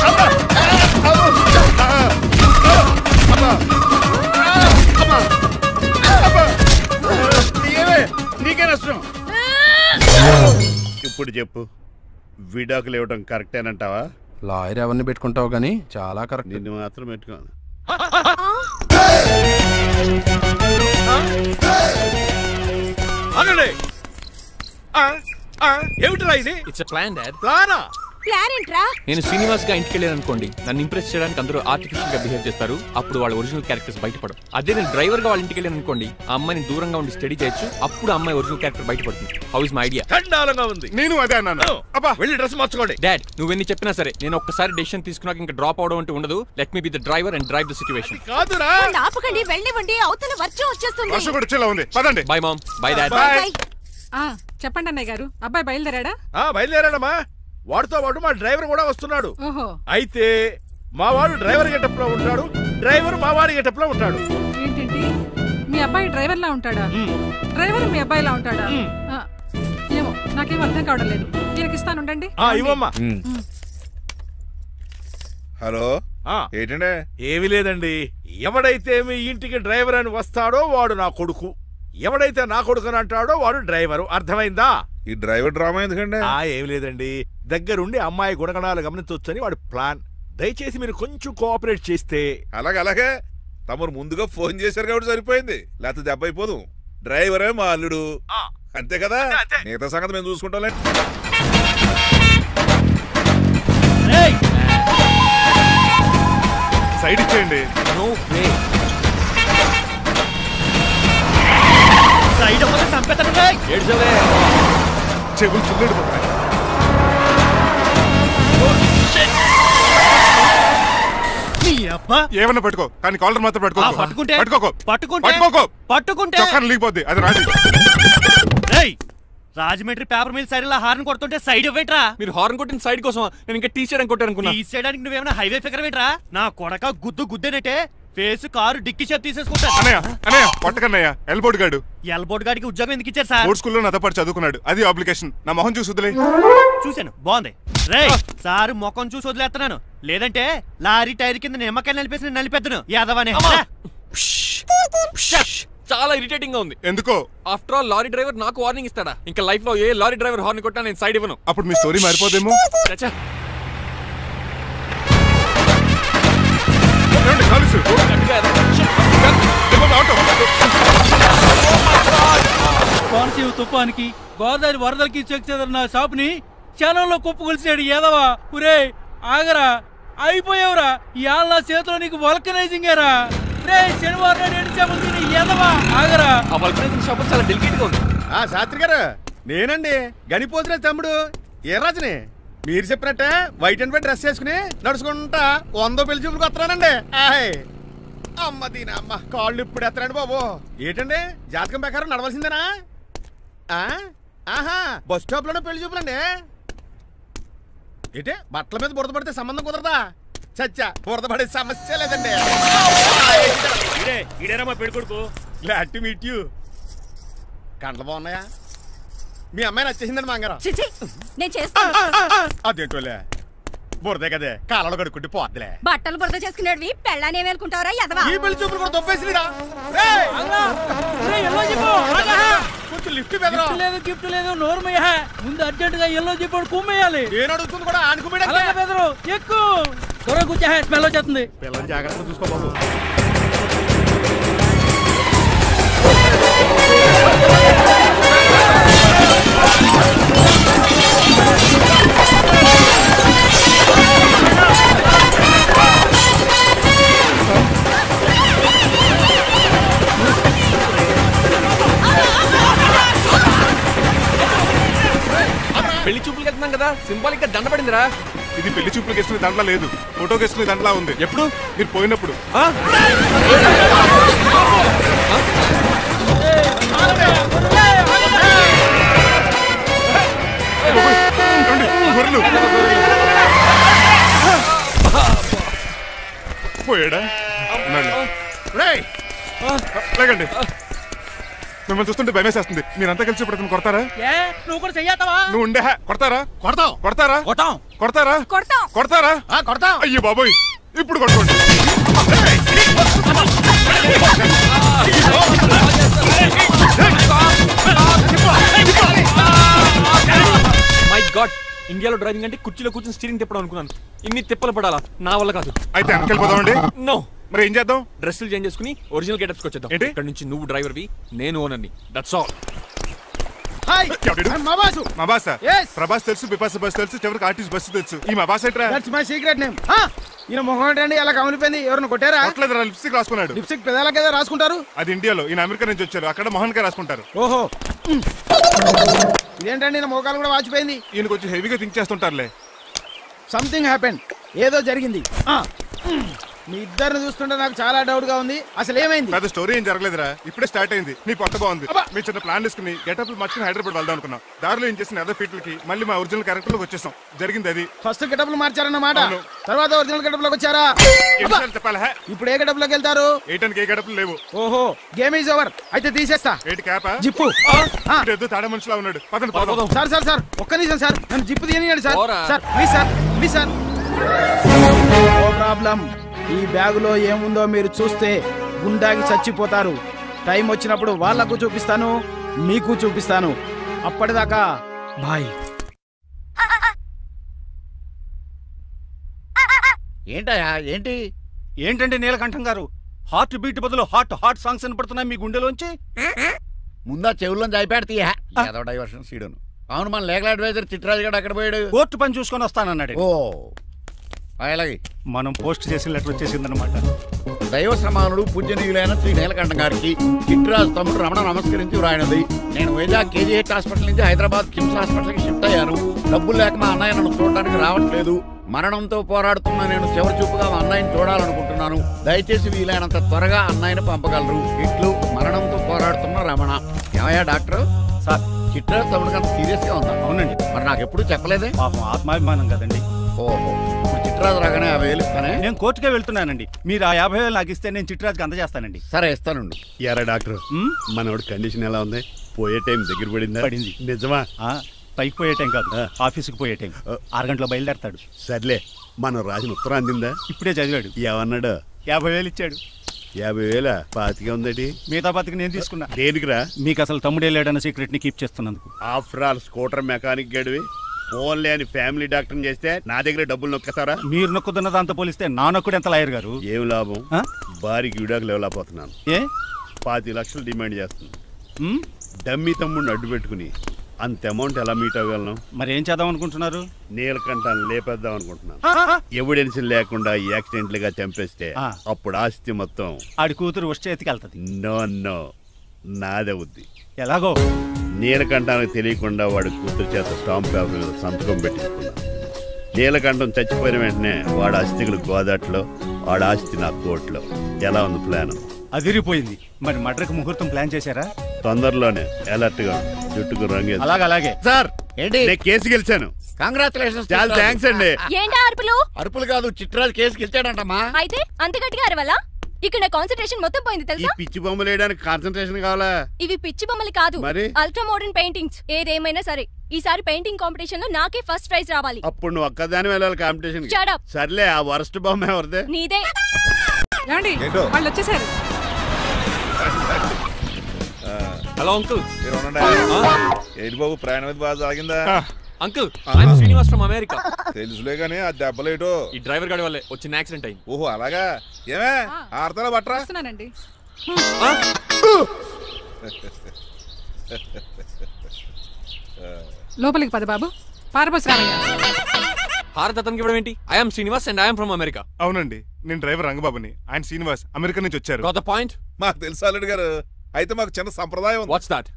Speaker 8: నీకే నష్టం. ఇప్పుడు చెప్పు, విడాకులు ఇవ్వడం కరెక్టేనంటావా?
Speaker 20: లాయర్ ఎవరిని పెట్టుకుంటావు గానీ చాలా కరెక్ట్.
Speaker 8: నిన్ను మాత్రం పెట్టుకోను.
Speaker 2: ఏమిట్రా ఇది? It's a plan dad.
Speaker 8: ప్లానా?
Speaker 21: ప్లాన్ ఏంట్రా?
Speaker 2: నేను శ్రీనివాస్ గా ఇంటికి వెళ్ళాను అనుకోండి, నన్ను ఇంప్రెస్ చేయడానికి అందరూ ఆర్టిఫిషియల్ గా బిహేవ్ చేస్తారు. అప్పుడు వాళ్ళ ఒరిజినల్ క్యారెక్టర్స్ బయటపడవు. అదే నేను డ్రైవర్ గా వాళ్ళ ఇంటికి వెళ్ళాను అనుకోండి, ఆ అమ్మాయిని దూరంగా ఉండి స్టడీ చేయొచ్చు. అప్పుడు అమ్మాయి ఒరిజినల్ క్యారెక్టర్ బయటపడుతుంది. How is my idea?
Speaker 12: చండాలంగా ఉంది.
Speaker 3: నేను అదే అన్నాను.
Speaker 12: అబ్బా వెళ్ళి డ్రెస్ మార్చుకోండి.
Speaker 2: డాడ్, నువ్వెన్ని చెప్పినా సరే నేను ఒక్కసారి డెసిషన్ తీసుకున్నాక ఇంకా డ్రాప్ అవడం అంటూ ఉండదు. Let me be the driver and drive the situation.
Speaker 12: కాదురా,
Speaker 21: ఆపకండి, వెళ్ళనివ్వండి. అవతల వర్షం వచ్చేస్తుంది.
Speaker 3: వర్షం కూడా వచ్చేలా ఉంది. పదండి.
Speaker 2: Bye mom. Bye dad.
Speaker 11: చెప్పండి అన్నయ్య గారు. అబ్బాయి బయలుదేరాడా?
Speaker 12: బయలుదేరాడమ్మా. వాడితో పాటు మా డ్రైవర్ కూడా వస్తున్నాడు.
Speaker 11: ఓహో.
Speaker 12: అయితే మా వాడు డ్రైవర్ గెటప్ లో ఉంటాడు, డ్రైవర్ మా వాడి గెటప్ లో ఉంటాడు.
Speaker 11: ఏంటండి, మీ అబ్బాయి డ్రైవర్ లా ఉంటాడా? డ్రైవర్ మీ అబ్బాయిలా ఉంటాడా? ఏమో నాకేం అర్థం కావడం లేదు. దీనికి ఇస్తాను, ఉండండి.
Speaker 12: ఇవ్వమ్మా.
Speaker 16: హలో, ఏంటంటే?
Speaker 12: ఏమీ లేదండి. ఎవడైతే మీ ఇంటికి డ్రైవర్ అని వస్తాడో వాడు నా కొడుకు, ఎవడైతే నా కొడుకు అని అంటాడో వాడు డ్రైవరు. అర్థమైందా?
Speaker 16: ఈ డ్రైవర్ డ్రామా ఎందుకంటే?
Speaker 12: ఏమి లేదండి, దగ్గరుండి అమ్మాయి గుణగణాలు గమనించొచ్చని వాడి ప్లాన్. దయచేసి మీరు కొంచెం కోఆపరేట్ చేస్తే.
Speaker 16: అలాగే తమరు ముందుగా ఫోన్ చేశారు కాబట్టి సరిపోయింది, లేకపోతే దెబ్బ అయిపోదు. డ్రైవరే మా అల్లుడు, అంతే కదా? మిగతా సంగతి మేము చూసుకుంటాం.
Speaker 3: సైడ్ ఇచ్చేయండి.
Speaker 13: సైడ్ అవ్వక సంపేతను
Speaker 3: చెవులు చిల్లుడు. ఏమన్నా పట్టుకో, కానీ కాలర్ మాత్రం పట్టుకోకు. చొక్కాను లీగిపోద్ది, అది రాజీ.
Speaker 13: రాజమండ్రి పేపర్ మిల్ సైడ్ లో హార్న్ కొడుతుంటే సైడ్ ఇవ్వేట్రా?
Speaker 2: మీరు హార్న్ కొట్టిన సైడ్ కోసం నేను ఇంకా టీ చేయడానికి కొట్టాను.
Speaker 13: టీ చేయడానికి నువ్వేమైనా హైవే ఫిగర్ వేట్రా? నా కొడక గుద్దేనట్టే ఫేస్ కారు డిక్కి షేప్ తీసేసుకుంటాను.
Speaker 3: అన్నయ్య పట్టకన్నయ్య. ఎల్బోర్డ్ గాడు.
Speaker 13: ఎల్బోర్డ్ గాడికి ఉద్యోగం ఎందుకు ఇచ్చారు సార్?
Speaker 3: బోర్డ్ స్కూల్లో నాతో పాటు చదువుకున్నాడు, అది అప్లికేషన్. నా మొహం చూసి వదిలే.
Speaker 13: చూశాను, బాగుంది. రే సారు ముఖం చూసి వదిలేస్తున్నాను, లేదంటే లారీ టైర్ కింద నిమ్మకాయలు నలిపేసి నలిపేద్దును యాదవనే.
Speaker 2: చాలా ఇరిటేటింగ్ గా ఉంది.
Speaker 3: ఎందుకో?
Speaker 2: ఆఫ్టర్ ఆల్ లారీ డ్రైవర్ నాకు వార్నింగ్ ఇస్తాడా? ఇంకా లైఫ్ లో ఏ లారీ డ్రైవర్ హార్న్ కొట్టా నేను సైడ్ ఇవ్వను.
Speaker 3: అప్పుడు మీ స్టోరీ మారిపోదేమో.
Speaker 22: కోనసీమ తుఫానికి, గోదావరి వరదలకి చెక్ చెదరిన షాప్ ని క్షణంలో కుప్పకొలిసాడు ఏదవా. పురే ఆగరా, అయిపోయావురా. ఇవాళ నా చేతిలో నీకు వల్కనైజింగ్ ఏరా. రే శనివారం నాడు ఎండు చేపలు తిని ఏదవా ఆగరా.
Speaker 2: ఆ వల్కనైజింగ్ షాప్ చాలా డెలికేట్ గా ఉంది.
Speaker 6: శాస్త్రి గారు, నేనండి గనిపోతున్న తమ్ముడు ఏ రాజుని. మీరు చెప్పినట్టే వైట్ అండ్ వైట్ డ్రెస్ వేసుకుని నడుచుకుంటా 100 పెళ్లి చూపులకు వస్తున్నానండి. అమ్మ దీని అమ్మ కాళ్ళు ఇప్పుడు ఎత్తరండి బాబు. ఏంటండి జాతకం ప్రకారం నడవలసిందేనా? బస్ స్టాప్ లోనే పెళ్లి చూపులండి. ఏంటే బట్టల మీద బురద పడితే సంబంధం కుదరదా? చచ్చా, బురద పడే సమస్య లేదండి.
Speaker 13: ఇదేనా మా పెళ్లి కొడుకు?
Speaker 6: Glad to meet you. కండ్లు బాగున్నాయా? మీ అమ్మాయి నచ్చేసిందండి మంగారం.
Speaker 21: నేను చేస్తాను.
Speaker 6: అదేంటోలే, బురదే కదే కాలంలో కడుక్కుంటే పోద్దులే.
Speaker 21: బట్టలు బురద చేసుకునేవి పెళ్ళానే వేలుకుంటావరా యదవా?
Speaker 6: ఈ పెళ్లి చూపులు కూడా దొబ్బేసిరా. కొంచెం లిఫ్ట్
Speaker 22: లేదు, గిఫ్ట్ లేదు, నోర్మయ్య. ముందు అర్జెంట్ గా ఎల్లో చెప్పాడు కుమ్మేయాలి.
Speaker 6: నేను అడుగుతుంది కూడా ఆనుకుమేడా
Speaker 22: బెదరు ఎక్కువ త్వరగా కూర్చో, స్మెల్ వచ్చేస్తుంది.
Speaker 6: పిల్లలు జాగ్రత్తగా చూసుకో బాబు.
Speaker 2: చేస్తున్నాం కదా, సింబాలిక్ గా దండ పడిందిరా.
Speaker 3: ఇది పెళ్లి చూపులకు వేసుకునే దాంట్లో లేదు, ఫోటోకి వేసుకునే దాంట్లో ఉంది. ఎప్పుడు? మీరు పోయినప్పుడు. పోయాడా? లేకండి, మిమ్మల్ని చూస్తుంటే భయమేసేస్తుంది. మీరంతా కలిసి ఇప్పుడు అతను కొడతారా?
Speaker 22: నువ్వు కూడా చెయ్యతావా?
Speaker 3: నువ్వు ఉండే కొడతారా?
Speaker 6: కొడతాం.
Speaker 3: కొడతారా?
Speaker 6: కొడతాం.
Speaker 3: కొడతారా? కొడతారా?
Speaker 6: కొడతాం.
Speaker 3: అయ్యో బాబోయ్, ఇప్పుడు కొట్టుకోండి.
Speaker 2: మై గాడ్, ఇండియాలో డ్రైవింగ్ అంటే కుర్చీలో కూర్చొని స్టీరింగ్ తిప్పడం అనుకున్నాను. ఇన్ని తిప్పలు పడాలా? నా వల్ల కాదు.
Speaker 3: అయితే వెనకెళ్ళిపోదామండి.
Speaker 2: నో.
Speaker 3: మరి ఏం చేద్దాం?
Speaker 2: డ్రెస్సులు చేంజ్ చేసుకుని ఒరిజినల్ గెటప్స్కి వచ్చేద్దాం. ఇక్కడ నుంచి నువ్వు డ్రైవర్వి, నేను ఓనర్ని. That's all.
Speaker 6: హాయ్, మా బాసు.
Speaker 3: మా బాసా?
Speaker 6: Yes.
Speaker 3: ప్రభాస్ తెలుసు, బిపాస బస్ తెలుసు, చివరికి ఆర్టిస్ట్ బస్సు తెలుసు. ఈ మా బాస్ ఏంట్రా?
Speaker 6: That's my secret name. ఈయన మొహం ఏంటండి అలా కమిలిపోయింది? ఎవరిని కొట్టారా?
Speaker 3: కొట్టలేదురా, లిప్స్టిక్ రాసుకున్నాడు.
Speaker 6: లిప్స్టిక్ పెదాల కదా రాసుకుంటారు?
Speaker 3: అది ఇండియాలో, ఈయన అమెరికా నుంచి వచ్చారు, అక్కడ మోహన్ గారు రాసుకుంటారు.
Speaker 6: ఓహో, ఇదేంటండి నా మోకాలు కూడా వాచిపోయింది.
Speaker 3: ఈయన కొంచెం హెవీగా థింక్ చేస్తుంటారులే.
Speaker 6: సంథింగ్ హ్యాపెన్, ఏదో జరిగింది. మీ ఇద్దరిని చూస్తుంటే నాకు చాలా డౌట్ గా ఉంది. అసలు ఏమైంది?
Speaker 3: పెద్ద స్టోరీ ఏం జరగలేదురా, ఇప్పుడే స్టార్ట్ అయింది. నీ కొత్త బాగుంది. మీ చిన్న ప్లాన్ తీసుకుని గెటప్లు మార్చుకుని హైదరాబాద్ వెళ్దాం అనుకున్నాం. దారిలో ఏం చేసిన అదర్ ఫీట్లకి మళ్ళీ మా ఒరిజినల్ క్యారెక్టర్ లోకి వచ్చేసాం. జరిగింది అది.
Speaker 6: ఫస్ట్ గెటప్లు మార్చారన్నమాట, తర్వాత ఒరిజినల్ గెటప్ లోకి వచ్చారా?
Speaker 3: చెప్పాలా?
Speaker 6: ఇప్పుడు ఏ గెటప్ లోకి వెళ్తారు?
Speaker 3: ఏటానికి ఏ గెటప్లు లేవు.
Speaker 6: ఓహో, గేమ్ ఈజ్ ఓవర్. అయితే తీసేస్తా.
Speaker 3: ఏంటి క్యాపా?
Speaker 6: జిప్పు.
Speaker 3: తాడ మనుషులా ఉన్నాడు.
Speaker 6: సార్ సార్ సార్, ఒక్క నిమిషం సార్, నన్ను జిప్పు తీయనియండి sir. Sir please sir, please sir. No problem. ఈ బ్యాగులో ఏముందో మీరు చూస్తే గుండాకి చచ్చిపోతారు. టైం వచ్చినప్పుడు వాళ్లకు చూపిస్తాను, మీకు చూపిస్తాను. అప్పటిదాకా బాయ్.
Speaker 10: ఏంటయ్యా? ఏంటి?
Speaker 20: ఏంటంటే నీలకంఠం గారు, హార్ట్ బీట్ బదులు హాట్ సాంగ్స్ వినపడుతున్నాయి మీ గుండెలోంచి.
Speaker 10: ముందా చెవుల్లోంచి అయిపోయాడు తీయా. ఏదో డైవర్షన్ సీడును. అవును, మన లీగల్ అడ్వైజర్ చిట్రాజు గారు అక్కడ పోయాడు.
Speaker 20: కోర్టు పని చూసుకొని వస్తానన్నాడు.
Speaker 10: ఓ అలాగే,
Speaker 20: మనం పోస్ట్ చేసిన లెటర్ వచ్చేసిందనమాట.
Speaker 10: దైవ సమానుడు పూజనీయులైన శ్రీ నీలకంఠం గారికి చిట్రాజు తమ్ముడు రమణ నమస్కరించి వ్రాయినది. నేను వైజాగ్ KGH హాస్పిటల్ నుంచి హైదరాబాద్ కిమ్స్ హాస్పిటల్కి షిఫ్ట్ అయ్యాను. డబ్బులు లేక మా అన్నయ్య నన్ను చూడడానికి రావట్లేదు. మరణంతో పోరాడుతున్న నేను చివరి చూపుగా మా అన్నయ్యని చూడాలనుకుంటున్నాను. దయచేసి వీలైనంత త్వరగా అన్నయ్యని పంపగలరు. ఇట్లు మరణంతో పోరాడుతున్న రమణ. ఏమయ్యా డాక్టర్?
Speaker 20: సార్,
Speaker 10: చిట్రాజు తమ్ముడు కంత సీరియస్ గా ఉందా?
Speaker 20: అవునండి.
Speaker 10: మరి నాకు ఎప్పుడు చెప్పలేదే?
Speaker 20: పాపం ఆత్మాభిమానం కదండి.
Speaker 10: ఓహో, ఇప్పుడు చిట్రాజు రాగానే 50,000 ఇస్తానే.
Speaker 20: నేను కోర్టుకే వెళ్తున్నానండి. మీరు ఆ 50,000 నాకు ఇస్తే నేను చిట్రాజుకి అందజేస్తానండి.
Speaker 10: సరే, ఇస్తానండి.
Speaker 8: ఎరా డాక్టర్, మనోడి కండిషన్ ఎలా ఉంది? పోయే టైం దగ్గర పడిందా?
Speaker 20: పడింది.
Speaker 8: నిజమా?
Speaker 20: పైకి పోయే టైం కాదు, ఆఫీస్కి పోయే టైం. 6 గంటలో బయలుదేరతాడు.
Speaker 8: సర్లే, మనం రాసిన ఉత్తరం అందిందా?
Speaker 20: ఇప్పుడే చదివాడు.
Speaker 8: ఏమన్నాడు?
Speaker 20: 50,000 ఇచ్చాడు.
Speaker 8: 50,000 పాతికే ఉందటి.
Speaker 20: మిగతా పాతికి నేను తీసుకున్నా.
Speaker 8: దేనికిరా?
Speaker 20: మీకు అసలు తమ్ముడే లేడన్న సీక్రెట్ ని కీప్ చేస్తున్నందుకు.
Speaker 8: ఆఫ్టర్ ఆల్ స్కూటర్ మెకానిక్ గడివి ఫోన్ లేని ఫ్యామిలీ డాక్టర్ చేస్తే నా దగ్గర డబ్బులు నొక్కతారా?
Speaker 20: మీరు నొక్కుతున్న దాంతో పోలిస్తే నా నొక్కుడు ఎంత లాయర్ గారు?
Speaker 8: ఏం లాభం? భారీకి విడాకులు ఇవ్వలేకపోతున్నాను.
Speaker 20: ఏ
Speaker 8: 5 లక్షలు డిమాండ్ చేస్తున్నాను. డమ్మి తమ్ముడిని అడ్డు పెట్టుకుని అంత అమౌంట్ ఎలా మీట్ అవ్వగలను?
Speaker 20: మరి ఏం చేద్దాం అనుకుంటున్నారు?
Speaker 8: నీలకంఠాన్ని లేపేద్దాం అనుకుంటున్నాను. ఎవిడెన్స్ లేకుండా యాక్సిడెంట్లుగా చంపేస్తే అప్పుడు ఆస్తి మొత్తం
Speaker 20: ఆడి కూతురు వచ్చే ఎత్తికెళ్తది.
Speaker 8: No no, నాదవుద్ది.
Speaker 20: ఎలాగో?
Speaker 8: నీలకంఠానికి తెలియకుండా వాడి కూతురు చేత స్టాంప్ పేపర్ మీద సంతకం పెట్టించుకున్నాను. నీలకంఠం చచ్చిపోయిన వెంటనే వాడి అస్థికులు గోదాట్లో, వాడి ఆస్తి నా కోర్టులో. ఎలా ఉంది ప్లాన్?
Speaker 20: అదిరిపోయింది. మరి మర్డర్కి ముహూర్తం ప్లాన్ చేశారా?
Speaker 8: తొందరలోనే. అలర్ట్ గా జుట్టుకు రంగు.
Speaker 20: అలాగే
Speaker 10: సార్. ఏంటి?
Speaker 8: నేను కేసు గెలిచాను.
Speaker 10: కంగ్రాచులేషన్స్.
Speaker 8: చాలా థ్యాంక్స్ అండి.
Speaker 18: ఏంటా అరుపులు?
Speaker 10: అరుపులు కాదు, చిట్రాజు కేసు గెలిచాడంటమ్మా.
Speaker 18: అయితే అంత గట్టిగా అరవాలా? ఇక్కడ నా కాన్సంట్రేషన్ మొత్తం పోయింది తెలుసా?
Speaker 8: పిచ్చి బొమ్మలు వేయడానికి కాన్సంట్రేషన్ కావాలా?
Speaker 18: ఇవి పిచ్చి బొమ్మలు కాదు,
Speaker 8: మరి
Speaker 18: అల్ట్రా మోడర్న్ పెయింటింగ్స్. ఏదేమైనా సరే ఈసారి పెయింటింగ్ కాంపిటీషన్ లో నాకే ఫస్ట్ ప్రైజ్ రావాలి.
Speaker 8: అప్పుడు నువ్వు ఒక్కదాని వెళ్ళాలి కాంపిటీషన్.
Speaker 18: Shut up.
Speaker 8: సర్లే, ఆ వరస్ట్ బొమ్మ ఎవరిదే?
Speaker 18: నీదే.
Speaker 11: వాళ్ళు వచ్చేసారు.
Speaker 2: Hello uncle.
Speaker 16: ఏంటి బాబు, ప్రయాణం అయితే బాగా సాగిందా?
Speaker 2: Uncle, I'm Srinivas from America.
Speaker 16: తెలుసులే గానీ ఆ దెబ్బలేటో
Speaker 2: ఈ డ్రైవర్ గాడి వల్లే వచ్చిన యాక్సిడెంట్ అయింది.
Speaker 16: ఓహో అలాగా? ఏమే ఆడతారా బట్రా?
Speaker 11: వస్తున్నానండి. లోపలికి పద బాబు. పారబోస్ రామయ్య.
Speaker 2: హారత్ అతనికి ఇవ్వడం ఏంటి? I'm Srinivas and I'm from America.
Speaker 3: అవునండి, నేను డ్రైవర్ రంగబాబుని. ఆయన శ్రీనివాస్ అమెరికా నుంచి వచ్చారు.
Speaker 2: Got the point?
Speaker 16: మాకు తెలుసు అల్లుడు గారు. అయితే మాకు చిన్న సంప్రదాయం ఉంది.
Speaker 2: What's that?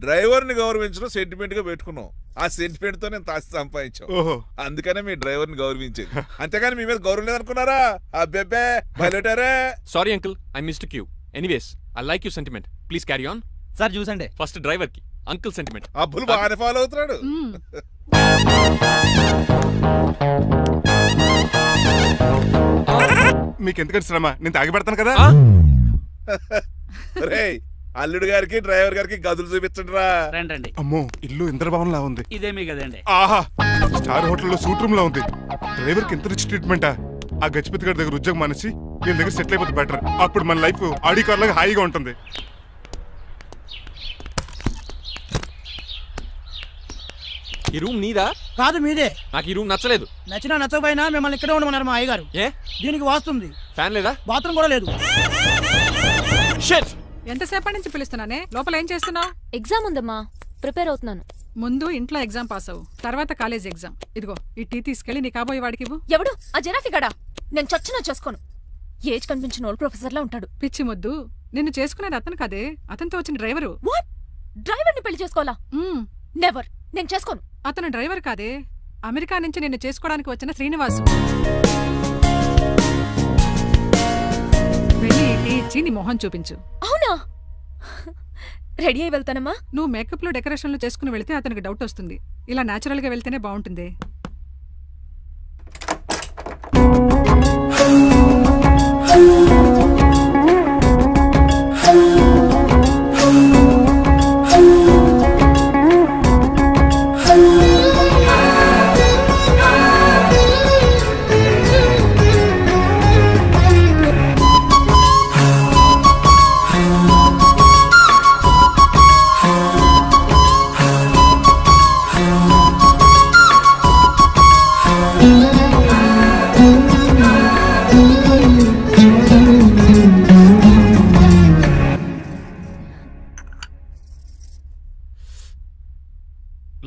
Speaker 16: డ్రైవర్ ని గౌరవించడం సెంటిమెంట్ గా పెట్టుకున్నాం. ఆ సెంటిమెంట్ తో నేను తాసి సంపాదించాం.
Speaker 3: ఓహో,
Speaker 16: అందుకనే మీ డ్రైవర్ ని గౌరవించేది. అంతేగాని మీ మీద గౌరవం లేదనుకున్నారా? అబ్బెబ్బే బయలుటారే.
Speaker 2: Sorry uncle, I mistake you. Anyways, I like you sentiment. Please carry on.
Speaker 13: Sir చూసండి.
Speaker 2: ఫస్ట్ డ్రైవర్ కి అంకుల్ సెంటిమెంట్.
Speaker 16: అబ్బులు బాగానే ఫాలో అవుతున్నాడు.
Speaker 3: మీకు ఎందుకంటే శ్రమ, నేను తాగి పెడతాను కదా.
Speaker 16: రేయ్, అల్లుడు గారికి డ్రైవర్ గారికి గదులు చూపించండి రా.
Speaker 14: రండి.
Speaker 3: అమ్మో, ఇల్లు ఇంద్రభవన్ లా ఉంది.
Speaker 14: ఇదేమీ కదండి.
Speaker 3: ఆహా, స్టార్ హోటల్లో సూట్ రూమ్ లా ఉంది. డ్రైవర్ కి ఎంత రిచ్ ట్రీట్మెంటా. ఆ గజపతి గారి దగ్గర ఉద్యోగం మానేసి వీళ్ళ దగ్గర సెటిల్ అయిపోతే బెటర్. అప్పుడు మన లైఫ్ ఆడి కార్ లాగా హాయిగా ఉంటుంది.
Speaker 2: ఈ రూమ్ నీదా?
Speaker 1: కాదు, మీదే.
Speaker 2: నాకు ఈ రూమ్ నచ్చలేదు.
Speaker 1: నచ్చినా నచ్చకపోయినా మిమ్మల్ని ఇక్కడే ఉండమన్నారు మా అయ్యగారు.
Speaker 2: ఏ
Speaker 1: దీనికి వాస్తుంది.
Speaker 2: ఫ్యాన్ లేదా?
Speaker 1: బాత్రూమ్ కూడా లేదు.
Speaker 11: ఎంతసేపటి నుంచి పిలుస్తున్నానే? లోపల ఏం చేస్తున్నావు?
Speaker 18: ఎగ్జామ్ ఉందమ్మా, ప్రిపేర్ అవుతున్నాను.
Speaker 11: ముందు ఇంట్లో ఎగ్జామ్ పాస్ అవ్వు, తర్వాత కాలేజ్ ఎగ్జామ్. ఇదిగో ఈ టీ తీసుకెళ్లి నీ కాబోయే వాడికి ఇవ్వు.
Speaker 18: ఎవడు ఆ జరాఫీ గడా? నేను చచ్చినా చేసుకోను. ఏజ్ కనిపించిన ఓల్డ్ ప్రొఫెసర్ లా ఉంటాడు.
Speaker 11: పిచ్చి ముద్దు, నిన్ను చేసుకునేది అతను కాదే, అతనితో వచ్చిన డ్రైవరు.
Speaker 18: వాట్? డ్రైవర్ ని పెళ్లి చేసుకోవాలా? నెవర్, నేను చేసుకోను.
Speaker 11: అతను డ్రైవర్ కాదే, అమెరికా నుంచి నిన్ను చేసుకోవడానికి వచ్చిన శ్రీనివాసు. వెళ్ళి టీ ఇచ్చి నీ మొహం చూపించు.
Speaker 18: అవునా? రెడీ అయి వెళ్తానమ్మా.
Speaker 11: నువ్వు మేకప్ లో డెకరేషన్లు చేసుకుని వెళ్తే అతనికి డౌట్ వస్తుంది. ఇలా నేచురల్ గా వెళ్తేనే బాగుంటుంది.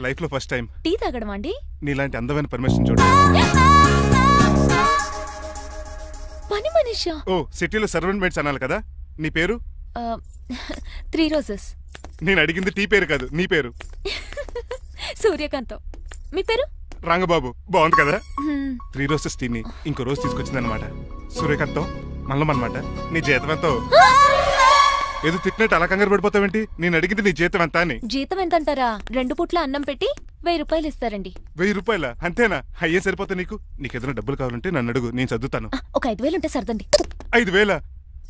Speaker 3: లైఫ్ లో ఫస్ట్ టైం
Speaker 18: టీ తాగడం అండి.
Speaker 3: నీలాంటి అందమైన పర్మిషన్ చూడు.
Speaker 18: పని మనిషా?
Speaker 3: ఓ, సిటీలో సర్వెంట్ మేట్స్ అనాలి కదా. నీ పేరు?
Speaker 18: 3 రోజెస్.
Speaker 3: నేను అడిగింది టీ పేరు కాదు, నీ పేరు.
Speaker 18: సూర్యకాంతం. మీ పేరు?
Speaker 3: రంగబాబు. బాగుంది కదా. 3 రోజెస్ టీని ఇంకో రోజు తీసుకొచ్చింది అనమాట. సూర్యకాంతం మల్లం అనమాట. నీ జీతం ఎంతో? ఏదో తిట్టినట్టు అలా కంగారు పడిపోతావేంటి? నేను అడిగింది నీ జీతం ఎంత అని.
Speaker 18: జీతం ఎంత అంటారా? 2 పూట్ల అన్నం పెట్టి 1000 రూపాయలు ఇస్తారండి.
Speaker 3: 1000 రూపాయల? అంతేనా? అయ్యే సరిపోతా నీకు? నీకేదైనా డబ్బులు కావాలంటే నన్ను అడుగు, నేను చదువుతాను.
Speaker 18: ఒక 5000 ఉంటే సర్దండి.
Speaker 3: 5000?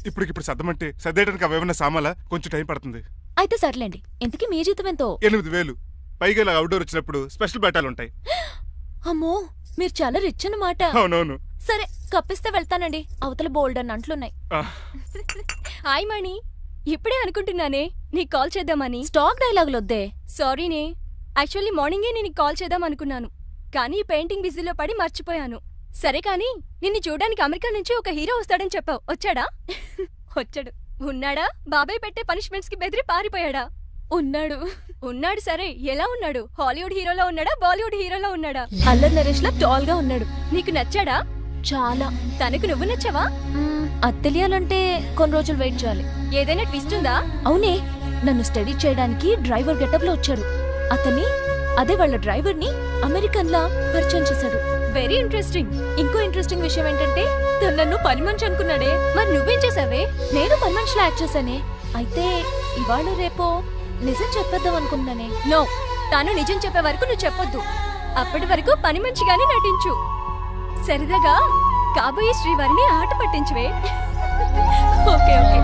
Speaker 3: ఇప్పుడు సర్దమంటే సర్దేయడానికి అవేమన్నా సామాలా? కొంచెం టైం పడుతుంది.
Speaker 18: అయితే సర్లేండి. ఇంతకీ మీ జీతం ఎంతో?
Speaker 3: 8000. పైగా ఇలా అవుట్డోర్ వచ్చినప్పుడు స్పెషల్ బట్టాలుంటాయి.
Speaker 18: అమ్మో, మీరు చాలా రిచ్ అన్నమాట.
Speaker 3: అవునవును.
Speaker 18: సరే, కప్పిస్తే వెళ్తానండి. అవతల బోల్డ్ అన్న అంట్లున్నాయి. హాయ్ మణి, ఇప్పుడే అనుకుంటున్నానే నీకు కాల్ చేద్దామని. స్టాక్ డైలాగులు వద్దే. సారీనే, యాక్చువల్లీ మార్నింగే నేను కాల్ చేద్దాం అనుకున్నాను, కానీ పెయింటింగ్ బిజీలో పడి మర్చిపోయాను. సరే కానీ నిన్ను చూడడానికి అమెరికా నుంచి ఒక హీరో వస్తాడని చెప్పావు, వచ్చాడా? వచ్చాడు. ఉన్నాడా? బాబాయ్ పెట్టే పనిష్మెంట్స్ కి బెదిరి పారిపోయాడా? ఉన్నాడు. సరే, ఎలా ఉన్నాడు? హాలీవుడ్ హీరోలో ఉన్నాడా, బాలీవుడ్ హీరోలో ఉన్నాడా? అల్లరి నరేష్ లా టాల్ గా ఉన్నాడు. నీకు నచ్చాడా? చాలా. తనకు నువ్వు నచ్చావా? అది తెలియాలంటే కొన్ని రోజులు వెయిట్ చేయాలి. ఏదైనా ట్విస్ట్ ఉందా? అవునే, నన్ను స్టడీ చేయడానికి డ్రైవర్ గెటప్ లో వచ్చాడు. అదే వాళ్ళ డ్రైవర్ ని అమెరికన్ లా పరిచయం చేశాడు. Very interesting. ఇంకో ఇంట్రెస్టింగ్ విషయం ఏంటంటే తను నన్ను పని మనిషి అనుకున్నాడే. మరి నువ్వేం చేసావే? నేను పని మనిషిలా యాక్ట్ చేశానే. అయితే ఇవాళ రేపో నిజం చెప్పేద్దాం అనుకున్నానే. నో, తాను నిజం చెప్పే వరకు నువ్వు చెప్పొద్దు. అప్పటి వరకు పని మనిషిగానే నటించు. సరదాగా కాబోయే శ్రీవారిని ఆట పట్టించువే. Okay okay,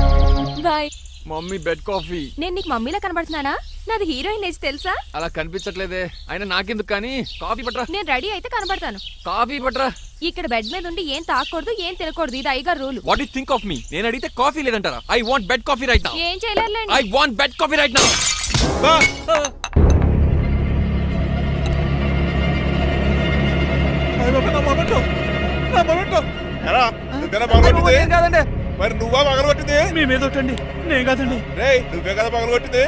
Speaker 18: bye.
Speaker 2: Mummy bed coffee.
Speaker 7: నేను నీకు మమ్మీలా కనబడుతున్నానా? నాది హీరోయిన్ ఏజ్ తెలుసా?
Speaker 2: అలా కనిపించట్లేదే. అయినా నాకెందుకు కానీ. కాఫీ పట్రా.
Speaker 7: నేను రెడీ అయితే కనబడతాను.
Speaker 2: కాఫీ పట్రా.
Speaker 7: ఇక్కడ బెడ్ మీద ఉండి ఏం తాకూడదు, ఏం తినకూడదు. ఇది అయ్యగారు rule.
Speaker 2: What you think of me? నేను అడిగితే కాఫీ లేదంటారా? I want bed coffee right now.
Speaker 7: ఏం చేయలేరులేండి.
Speaker 2: I want bed coffee right now.
Speaker 16: కాదండి, మరి నువ్వా పగలగొట్టింది?
Speaker 14: మీ మీద ఒకటండి. నేను కాదండి.
Speaker 16: నువ్వే కదా పగలగొట్టింది?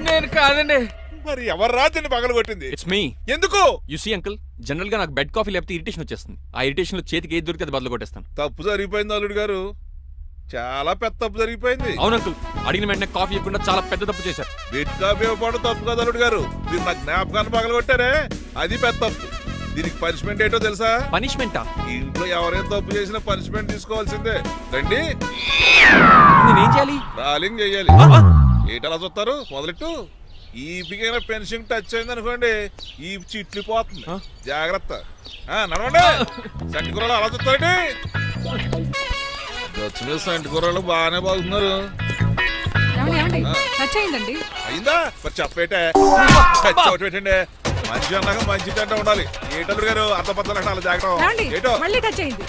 Speaker 2: నేను కాదండి.
Speaker 16: మరి ఎవరు రాత్రి పగలగొట్టింది?
Speaker 2: It's me.
Speaker 16: ఎందుకు?
Speaker 2: యు సీ అంకుల్, జనరల్ గా నాకు బెడ్ కాఫీ లేకపోతే ఇరిటేషన్ వచ్చేస్తుంది. ఆ ఇరిటేషన్ లో చేతికి ఏది దొరికితే అది బదులు కొట్టేస్తాను.
Speaker 16: తప్పు జరిగిపోయింది అల్లుడు గారు. చాలా పెద్ద తప్పు జరిగిపోయింది.
Speaker 2: అవును అంకుల్, అడిగిన వెంటనే కాఫీ ఇవ్వకుండా చాలా పెద్ద తప్పు చేశారు.
Speaker 16: బెడ్ కాఫీ ఇవ్వడం తప్పు కదా అల్లుడు గారు, మీరు నా జ్ఞాపకాన్ని పగలగొట్టారే, అది పెద్ద తప్పు. దీనికి పనిష్మెంట్ ఏంటో తెలుసా?
Speaker 2: పనిష్మెంటా?
Speaker 16: ఇంట్లో ఎవరైనా తప్పు చేసినా పనిష్మెంట్ తీసుకోవాల్సిందే. రండి.
Speaker 2: నేనేం చేయాలి?
Speaker 16: రాలింగ్ చెయ్యాలి. ఏంటలా చూస్తారు? మొదలెట్టు. ఈ పికైనా పెన్షన్ టచ్ అయింది అనుకోండి, ఈ చిట్లు పోతుంది. జాగ్రత్త. నడవండి. సంటి కూరలు అలా చూస్తారండి. వచ్చి మీద సంటి కూరలు బాగానే బాగుతున్నారు.
Speaker 11: టచ్ అయిందండి.
Speaker 16: అయిందా? మరి చెప్పేటే పెట్టండి. మంచి అన్నాక మంచి తింటా ఉండాలి. ఏటల్లుడు గారు అర్థపత్రాలు అలా జాగ్రత్త. ఏటో
Speaker 11: మళ్ళీ టచ్ అయింది.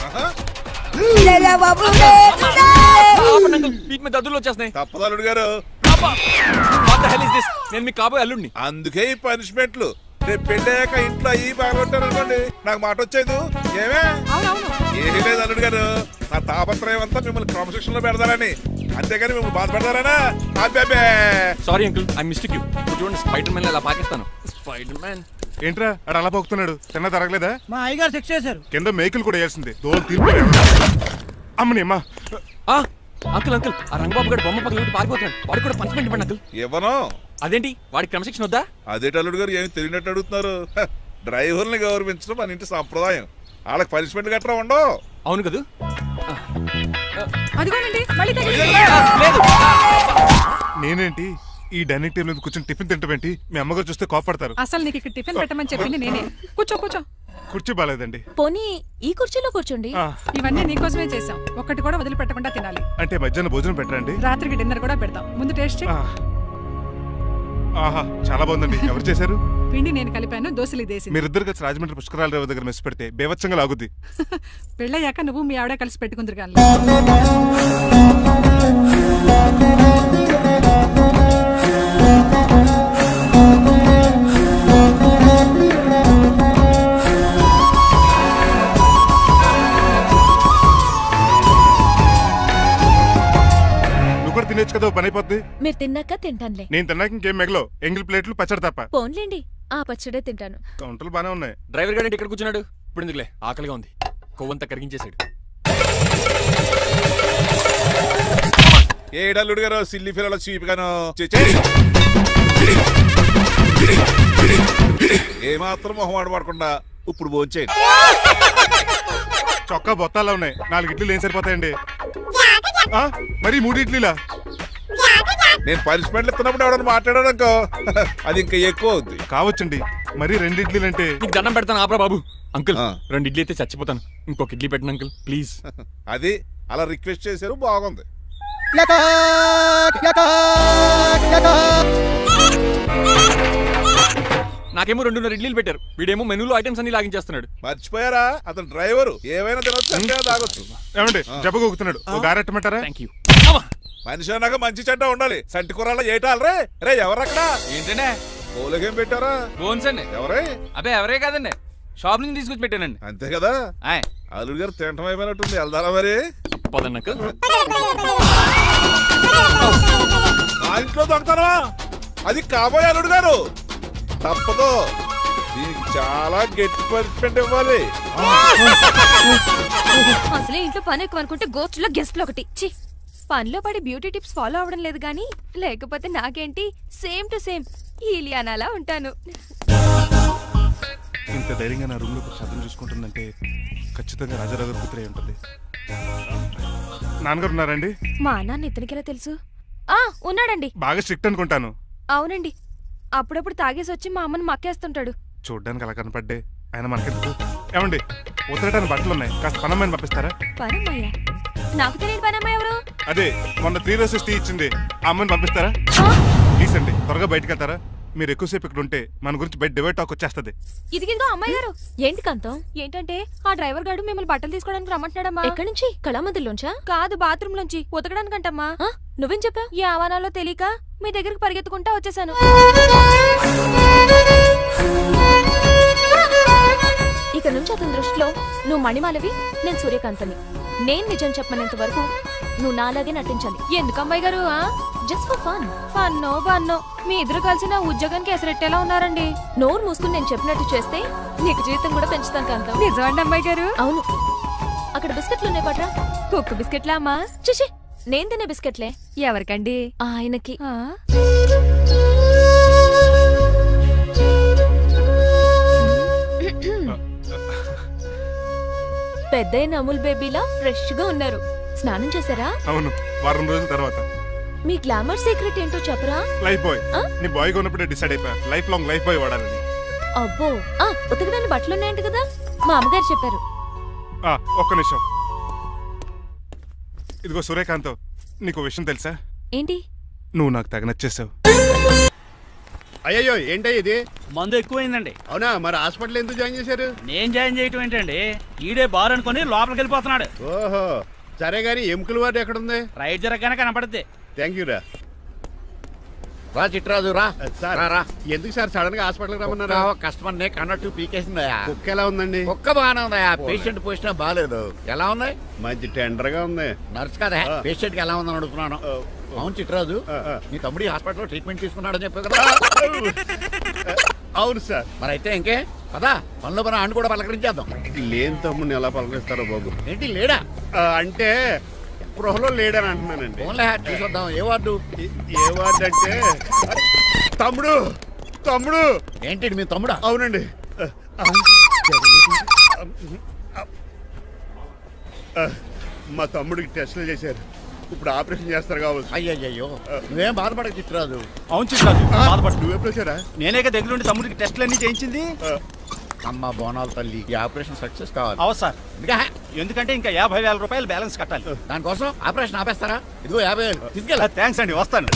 Speaker 2: దద్దులు వచ్చేస్తున్నాయి.
Speaker 16: తప్పదు అల్లుడు గారు.
Speaker 2: నేను మీకు కాబోయే అల్లుడిని.
Speaker 16: అందుకే ఈ పనిష్మెంట్లు. రేపు పెళ్ళాక ఇంట్లో అయ్యి బాగుంటారు అనుకోండి, నాకు మాట వచ్చేది ఏమే? ఏమీ లేదు అల్లుడు గారు, నా తాపత్రయం అంతా మిమ్మల్ని క్రమశిక్షణలో పెడతారని, అంతేగాని మిమ్మల్ని బాధ పెడతారనా?
Speaker 2: Sorry uncle, I mistake you. చూడండి, స్పైడర్ మ్యాన్ అలా పాకిస్తాను. స్పైడర్ మ్యాన్
Speaker 3: ఏంట్రా అడు అలా పోతున్నాడు? తిన్న తరగలేదా?
Speaker 1: మా అయ్యగారు శిక్ష చేశారు.
Speaker 3: కింద మేకులు కూడా వేయాల్సిందే. దోలు తీర్పు అమ్మని అమ్మా.
Speaker 2: అంకుల్ అంకుల్, ఆ రంగబాబు గారు బొమ్మ పక్కన పారిపోతున్నాడు. వాడికి కూడా పనిష్మెంట్ ఇవ్వండి అంకుల్.
Speaker 16: ఇవ్వను.
Speaker 2: అదేంటి, వాడికి క్రమశిక్షణ వద్దా?
Speaker 16: అదేంటి అల్లుడు గారు ఏమి తెలియనట్టు అడుగుతున్నారు? డ్రైవర్ని గౌరవించడం మన ఇంటి సంప్రదాయం. వాళ్ళకి పనిష్మెంట్ గట్రా ఉండవు.
Speaker 2: అవును కదా?
Speaker 3: నేనేంటి ఈ డైనింగ్ టేబుల్ మీద కూర్చొని టిఫిన్ తింటామేంటి? మీ అమ్మగారు చూస్తే కోపడతారు.
Speaker 11: అసలు నీకు ఇక్కడ టిఫిన్ పెట్టమని చెప్పింది నేనే. కూర్చో కూర్చో.
Speaker 3: కుర్చీ బాలేదండి.
Speaker 18: పోనీ ఈ కుర్చీలో కూర్చోండి.
Speaker 11: ఇవన్నీ నీకోసమే చేసాం, ఒక్కటి కూడా వదిలిపెట్టకుండా తినాలి.
Speaker 3: అంటే మధ్యాహ్నం భోజనం పెట్టరండి?
Speaker 11: రాత్రికి డిన్నర్ కూడా పెడతాం. ముందు టేస్ట్ చేయి.
Speaker 3: ఆహా, చాలా బాగుందండి. ఎవరు చేశారు?
Speaker 11: పిండి నేను కలిపాను, దోశలు ఇదేసి.
Speaker 3: మీరిద్దరు కలిసి రాజమండ్రి పుష్కరాల రేవు దగ్గర మెస్ పెడితే బేవచ్చంగా లాగుద్ది.
Speaker 11: పెళ్ళయ్యాక నువ్వు మీ ఆవిడ కలిసి పెట్టుకుందరు కానీ.
Speaker 3: తినేచ్చు కదా, పని అయిపోద్ది.
Speaker 18: మీరు తిన్నాక తింటానులే.
Speaker 3: నేను తిన్నాక ఇంకేం మిగలో, ఎంగిల్ ప్లేట్లు పచ్చడి తప్ప.
Speaker 18: పోన్లేండి, ఆ పచ్చడే తింటాను.
Speaker 3: కౌంటర్లు బానే ఉన్నాయి.
Speaker 2: డ్రైవర్ గారు ఇక్కడ కూర్చున్నాడు. ఇప్పుడు ఎందుకులే, ఆకలిగా ఉంది. కొవ్వంతా కరిగించేశాడు.
Speaker 16: ఏడల్లుడు గారు సిల్లి ఫిల్లలో చీపిగాను ఏమాత్రం మొహమాట పడకుండా ఇప్పుడు భోంచేయండి.
Speaker 3: చొక్కా బొత్తాలా ఉన్నాయి. 4 ఇడ్లీలు ఏం సరిపోతాయండి? మరి 3 ఇడ్లీలా?
Speaker 16: నేను పనిష్మెంట్లు ఇస్తున్నప్పుడు ఎవడన్నా మాట్లాడాడు అనుకో, అది ఇంకా ఎక్కువ అవుద్ది.
Speaker 3: కావచ్చండి, మరి 2 ఇడ్లీలు అంటే.
Speaker 2: నీకు దండం పెడతాను ఆపరా బాబు. అంకుల్ 2 ఇడ్లీ అయితే చచ్చిపోతాను. ఇంకొక ఇడ్లీ పెట్టండి అంకుల్ ప్లీజ్.
Speaker 16: అది అలా రిక్వెస్ట్ చేశారు, బాగుంది.
Speaker 2: నాకేమో 2.5 ఇడ్లీలు పెట్టారు. వీడేమో మెనూలో ఐటమ్స్ అన్ని లాగించేస్తున్నాడు.
Speaker 16: మర్చిపోయారా, అతను డ్రైవరు. ఏమైనా తినొచ్చు, తాగొచ్చు.
Speaker 3: ఏమండి జబ్బగొక్కుతున్నాడు, ఓ గారెట్టమంటారా?
Speaker 16: మనిషి అన్నాక మంచి చెడ్డ ఉండాలి. సంటి కూరలో ఏటాలరే. రే ఎవరక్కడ?
Speaker 15: ఏంటంటే
Speaker 16: పోలకేం పెట్టారా?
Speaker 15: బోన్స్ అండి.
Speaker 16: ఎవరే?
Speaker 15: అబ్బే ఎవరే కాదండి, షాప్ నుంచి తీసుకొచ్చి పెట్టానండి.
Speaker 16: అంతే కదా? అల్లుడు గారు తింటం అయిపోయినట్టుంది. వెళ్దారా మరి? మా ఇంట్లో దొంగతారా? అది కాబోయే అల్లుడు గారు. తప్పదు, దీనికి చాలా గట్టి పనిష్మెంట్ ఇవ్వాలి.
Speaker 7: అసలే ఇంట్లో పని ఎక్కువ అనుకుంటే గోస్ట్లో గెస్ట్లు ఒకటి. చి, పనిలో పడి బ్యూటీ టిప్స్ ఫాలో అవడం లేదు గానీ, లేకపోతే నాకేంటి సేమ్ టు సేమ్ ఈలియానాలా ఉంటాను.
Speaker 3: ఇంత ధైర్యంగా నా రూమ్ లో శబ్దం చూసుకుంటుందంటే ఖచ్చితంగా రాజారావు కూతురే ఉంటుంది. నాన్నగారు ఉన్నారండి?
Speaker 7: మా నాన్న ఇతనికెలా తెలుసు? ఉన్నాడండి.
Speaker 3: బాగా స్ట్రిక్ట్ అనుకుంటాను.
Speaker 7: అవునండి, అప్పుడప్పుడు తాగేసి వచ్చి మా అమ్మని మక్కేస్తుంటాడు.
Speaker 3: చూడ్డానికి అలా కనపడ్డే ఆయన మనకెందుకు? ఏమండి, ఉతరటానికి బట్టలు ఉన్నాయి, కాస్త పనమ్మాయిని పంపిస్తారా?
Speaker 7: పనమ్మయ్య? నాకు తెలియని పనమ్మాయి ఎవరు?
Speaker 3: అదే మొన్న 3 రోజెస్ టీ ఇచ్చింది, ఆ అమ్మని పంపిస్తారా ప్లీజ్ అండి? త్వరగా బయటకు వెళ్తారా? మీరు ఎక్కువసేపు ఇక్కడ ఉంటే మన గురించి బయట డివైడ్ టాక్ వచ్చేస్తుంది.
Speaker 7: ఇదిగిదిగో అమ్మాయి గారు. ఏంటి కాంతం? ఏంటంటే ఆ డ్రైవర్ గారు మిమ్మల్ని బట్టలు తీసుకోవడానికి రమ్మంటున్నాడమ్మా.
Speaker 18: ఎక్కడి నుంచి? కళామందిలోంచా?
Speaker 7: కాదు, బాత్రూమ్ లోంచి. ఉతకడానికంటమ్మా.
Speaker 18: నువ్వేం చెప్పావు?
Speaker 7: ఈ ఆవానాలో తెలియక మీ దగ్గరికి పరిగెత్తుకుంటా వచ్చేసాను.
Speaker 18: ఇక నుంచి అతని దృష్టిలో నువ్వు మణిమాలవి, నేను సూర్యకాంతని. నేను నిజం చెప్పనంత వరకు నువ్వు నాలాగే నటించాలి.
Speaker 7: ఎందుకు అమ్మాయి గారు?
Speaker 18: Just for fun.
Speaker 7: ఫన్నో బన్నో మీ ఇద్దరు కలిసి నా ఉద్యోగానికి ఎసరెట్టేలా ఉన్నారండి.
Speaker 18: నోరు మూసుకుని నేను చెప్పినట్టు చేస్తే నీకు జీవితం కూడా పెంచుతాను కాంతం.
Speaker 7: నిజమండి అమ్మాయి గారు?
Speaker 18: అవును. అక్కడ బిస్కెట్లు ఉన్నాయి పట్రా.
Speaker 7: కుక్క బిస్కెట్లా అమ్మా?
Speaker 18: చూసి నేను తినే బిస్కెట్లే.
Speaker 7: ఎవరికండి?
Speaker 18: ఆయనకి. పెద్దయిన అమూల్ బేబీలా ఫ్రెష్ గా ఉన్నారు. స్నానం చేశారా?
Speaker 3: అవును, వారం రోజుల తర్వాత.
Speaker 18: మీ గ్లామర్ సీక్రెట్ ఏంటో చెప్పరా?
Speaker 3: Lifebuoy. నీ బాయ్ కొన్నప్పుడే డిసైడ్ అయిపోయా లైఫ్ లాంగ్ లైఫ్ బాయ్ వాడాలని.
Speaker 18: అబ్బో, ఉతకడానికి బట్టలు ఉన్నాయంట కదా, మా అమ్మగారు చెప్పారు.
Speaker 3: ఒక్క నిమిషం. ఇదిగో సూర్యకాంత్, నీకు విషయం తెలుసా?
Speaker 18: ఏంటి?
Speaker 3: నువ్వు నాకు తెగ నచ్చేసావు.
Speaker 10: అయ్యో ఏంటో ఇది?
Speaker 22: మందు ఎక్కువైందండి.
Speaker 10: అవునా? మరి హాస్పిటల్ ఎందుకు జాయిన్ చేశారు?
Speaker 22: నేను జాయిన్ చేయటం ఏంటండి, ఈడే బార్ అనుకుని లోపలికి వెళ్ళిపోతున్నాడు.
Speaker 10: ఓహో, సరే గాని ఎముకల వార్డు ఎక్కడుంది?
Speaker 22: రైట్ జరగగానే కనపడుద్ది.
Speaker 10: థ్యాంక్ యూ రా. రా చిట్రాజు రా. సార్ రా. ఎందుకు సార్ సడన్ గా హాస్పిటల్ రమ్మన్నారా? కస్టమర్ నే కన్నట్టు పీకేసిందయా. కుక్క ఎలా ఉందండి? కుక్క బాగానే ఉందయా, పేషెంట్ పొజిషన్ బాగాలేదు. ఎలా ఉంది? మంచి టెండర్ గా ఉంది. నర్స్ కదా, పేషెంట్ కి ఎలా ఉందని అడుగుతున్నాను. అవును చిట్రాజు, నీ తమ్ముడి హాస్పిటల్లో ట్రీట్మెంట్ తీసుకున్నాడని చెప్పావు కదా? అవును సార్. మరి అయితే ఇంకే కదా, పనిలో పని ఆండు కూడా పలకరించేద్దాం. లేని తమ్ముడిని ఎలా పలకరిస్తారో బాబు. ఏంటి లేడా? అంటే గృహలో లేడని అంటున్నానండి. చూసొద్దాం. ఏ వార్డు? ఏ వార్డు అంటే తమ్ముడు. తమ్ముడు ఏంటి మీ తమ్ముడా? అవునండి. మా తమ్ముడికి టెస్టులు చేశారు, ఇప్పుడు ఆపరేషన్ చేస్తారు కావచ్చు. అయ్యయ్యో, నువ్వేం బాధపడక చిట్రాజు.
Speaker 20: అవును చిట్రాజు, బాధపడు.
Speaker 10: నువ్వు ఎప్పుడు వచ్చారా?
Speaker 20: నేనే దగ్గర నుండి తమ్ముడికి టెస్టులు అన్ని చేయించింది.
Speaker 10: అమ్మ బోనాల తల్లి, ఈ ఆపరేషన్ సక్సెస్ కావాలి.
Speaker 20: అవు సార్, ఎందుకంటే ఇంకా 50,000 రూపాయలు బ్యాలెన్స్ కట్టాలి.
Speaker 10: దానికోసం ఆపరేషన్ ఆపేస్తారా? ఇదిగో 50,000 తీసుకెళ్ళా.
Speaker 20: థ్యాంక్స్ అండి, వస్తాను.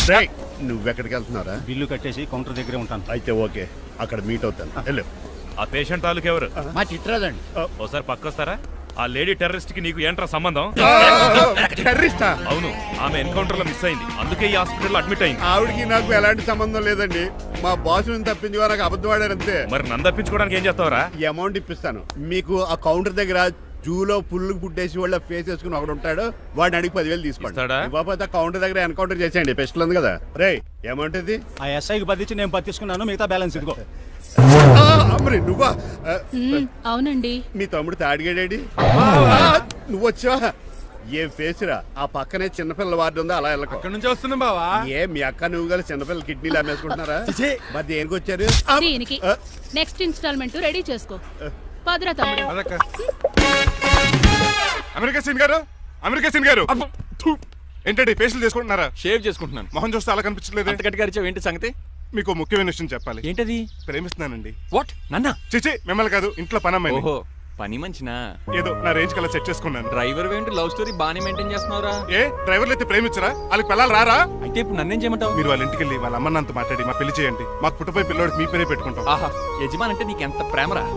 Speaker 10: నువ్వెక్కడికి వెళ్తున్నారా?
Speaker 20: బిల్లు కట్టేసి కౌంటర్ దగ్గరే ఉంటాను.
Speaker 10: అయితే ఓకే, అక్కడ మీట్ అవుతాను. వెళ్ళు.
Speaker 4: ఆ పేషెంట్ తాలూకు ఎవరు?
Speaker 10: మా చిట్రాజండి.
Speaker 4: ఓసారి పక్కొస్తారా? ఆ లేడీ టెర్రరిస్ట్ కి నీకు ఏంట్రా సంబంధం?
Speaker 10: టెర్రరిస్టా?
Speaker 4: అవును, ఆమె ఎన్కౌంటర్ లో మిస్ అయింది, అందుకే ఈ హాస్పిటల్ అడ్మిట్ అయింది.
Speaker 10: ఆవిడకి నాకు ఎలాంటి సంబంధం లేదండి. మా బాస్ తప్పించి నాకు అబద్ధం ఆడారంతే.
Speaker 4: మరి నన్ను తప్పించుకోవడానికి ఏం చేస్తావరా?
Speaker 10: ఈ అమౌంట్ ఇప్పిస్తాను మీకు. ఆ కౌంటర్ దగ్గర జూలో పుల్లు పుట్టేసి వాళ్ళ ఫేస్ వేసుకుని ఒకడు ఉంటాడు, వాడిని అడిగి 10,000 తీసుకోండి. ఇవ్వకపోతే కౌంటర్ దగ్గర ఎన్కౌంటర్ చేసేయండి. పెస్టల్ ఉంది కదా. రే అమౌంట్ ఇది?
Speaker 20: ఆ ఎస్ఐకి బదిలించి నేను 10 తీసుకున్నాను, మిగతా బ్యాలెన్స్ ఇదిగో.
Speaker 10: నువ్వా?
Speaker 21: అవునండి.
Speaker 10: మీ తమ్ముడు తాడిగాడేడి? నువ్వు వచ్చావా? ఏం ఫేస్ రా. ఆ పక్కనే చిన్నపిల్లల వార్డు ఉందా, అలా వెళ్ళక.
Speaker 9: అక్కడ నుంచి వస్తున్నాం బావా.
Speaker 10: ఏ మీ అక్క నువ్వు కలిసి చిన్నపిల్లల కిడ్నీలు అమ్మేసుకుంటున్నారా? మరి దేనికి వచ్చారు?
Speaker 21: దీనికి నెక్స్ట్ ఇన్స్టాల్మెంట్ రెడీ చేసుకో. పదరా తమ్ముడు.
Speaker 3: అమెరికా సీన్ గారు, అమెరికా సీన్ గారు ఏంటండి ఫేషియల్ చేసుకుంటున్నారా?
Speaker 2: షేవ్ చేసుకుంటున్నాను.
Speaker 3: మొహం చూస్తే అలా కనిపించలేదు.
Speaker 2: గట్టిగా అరిచావు, ఏంటి సంగతి?
Speaker 3: మీకు ముఖ్యమైన విషయం చెప్పాలి.
Speaker 2: ఏంటది?
Speaker 3: ప్రేమిస్తున్నానండి.
Speaker 2: వాట్? నన్నా?
Speaker 3: చిచి, మిమ్మల్ని కాదు, ఇంట్లో పనమ్మాయి.
Speaker 2: ఓహో, పని మంచినా?
Speaker 3: ఏదో నా రేంజ్ కల్లా సెట్ చేసుకున్నాను.
Speaker 2: డ్రైవర్ ఏంటి లవ్ స్టోరీ బాగానే మెయింటైన్ చేస్తున్నావురా?
Speaker 3: ఏ డ్రైవర్లు అయితే ప్రేమించరా? వాళ్ళకి పిల్లలు రారా?
Speaker 2: అయితే ఇప్పుడు నన్నేం చేయమంటావు?
Speaker 3: మీరు వాళ్ళ ఇంటికి వెళ్ళి వాళ్ళ అమ్మన్నంత మాట్లాడి మా పెళ్లి చేయండి. మాకు పుట్టపోయి పిల్లోడికి మీ పేరే పెట్టుకుంటాం.
Speaker 2: ఆహా, యజమాన్ అంటే నీకు ఎంత ప్రేమరా?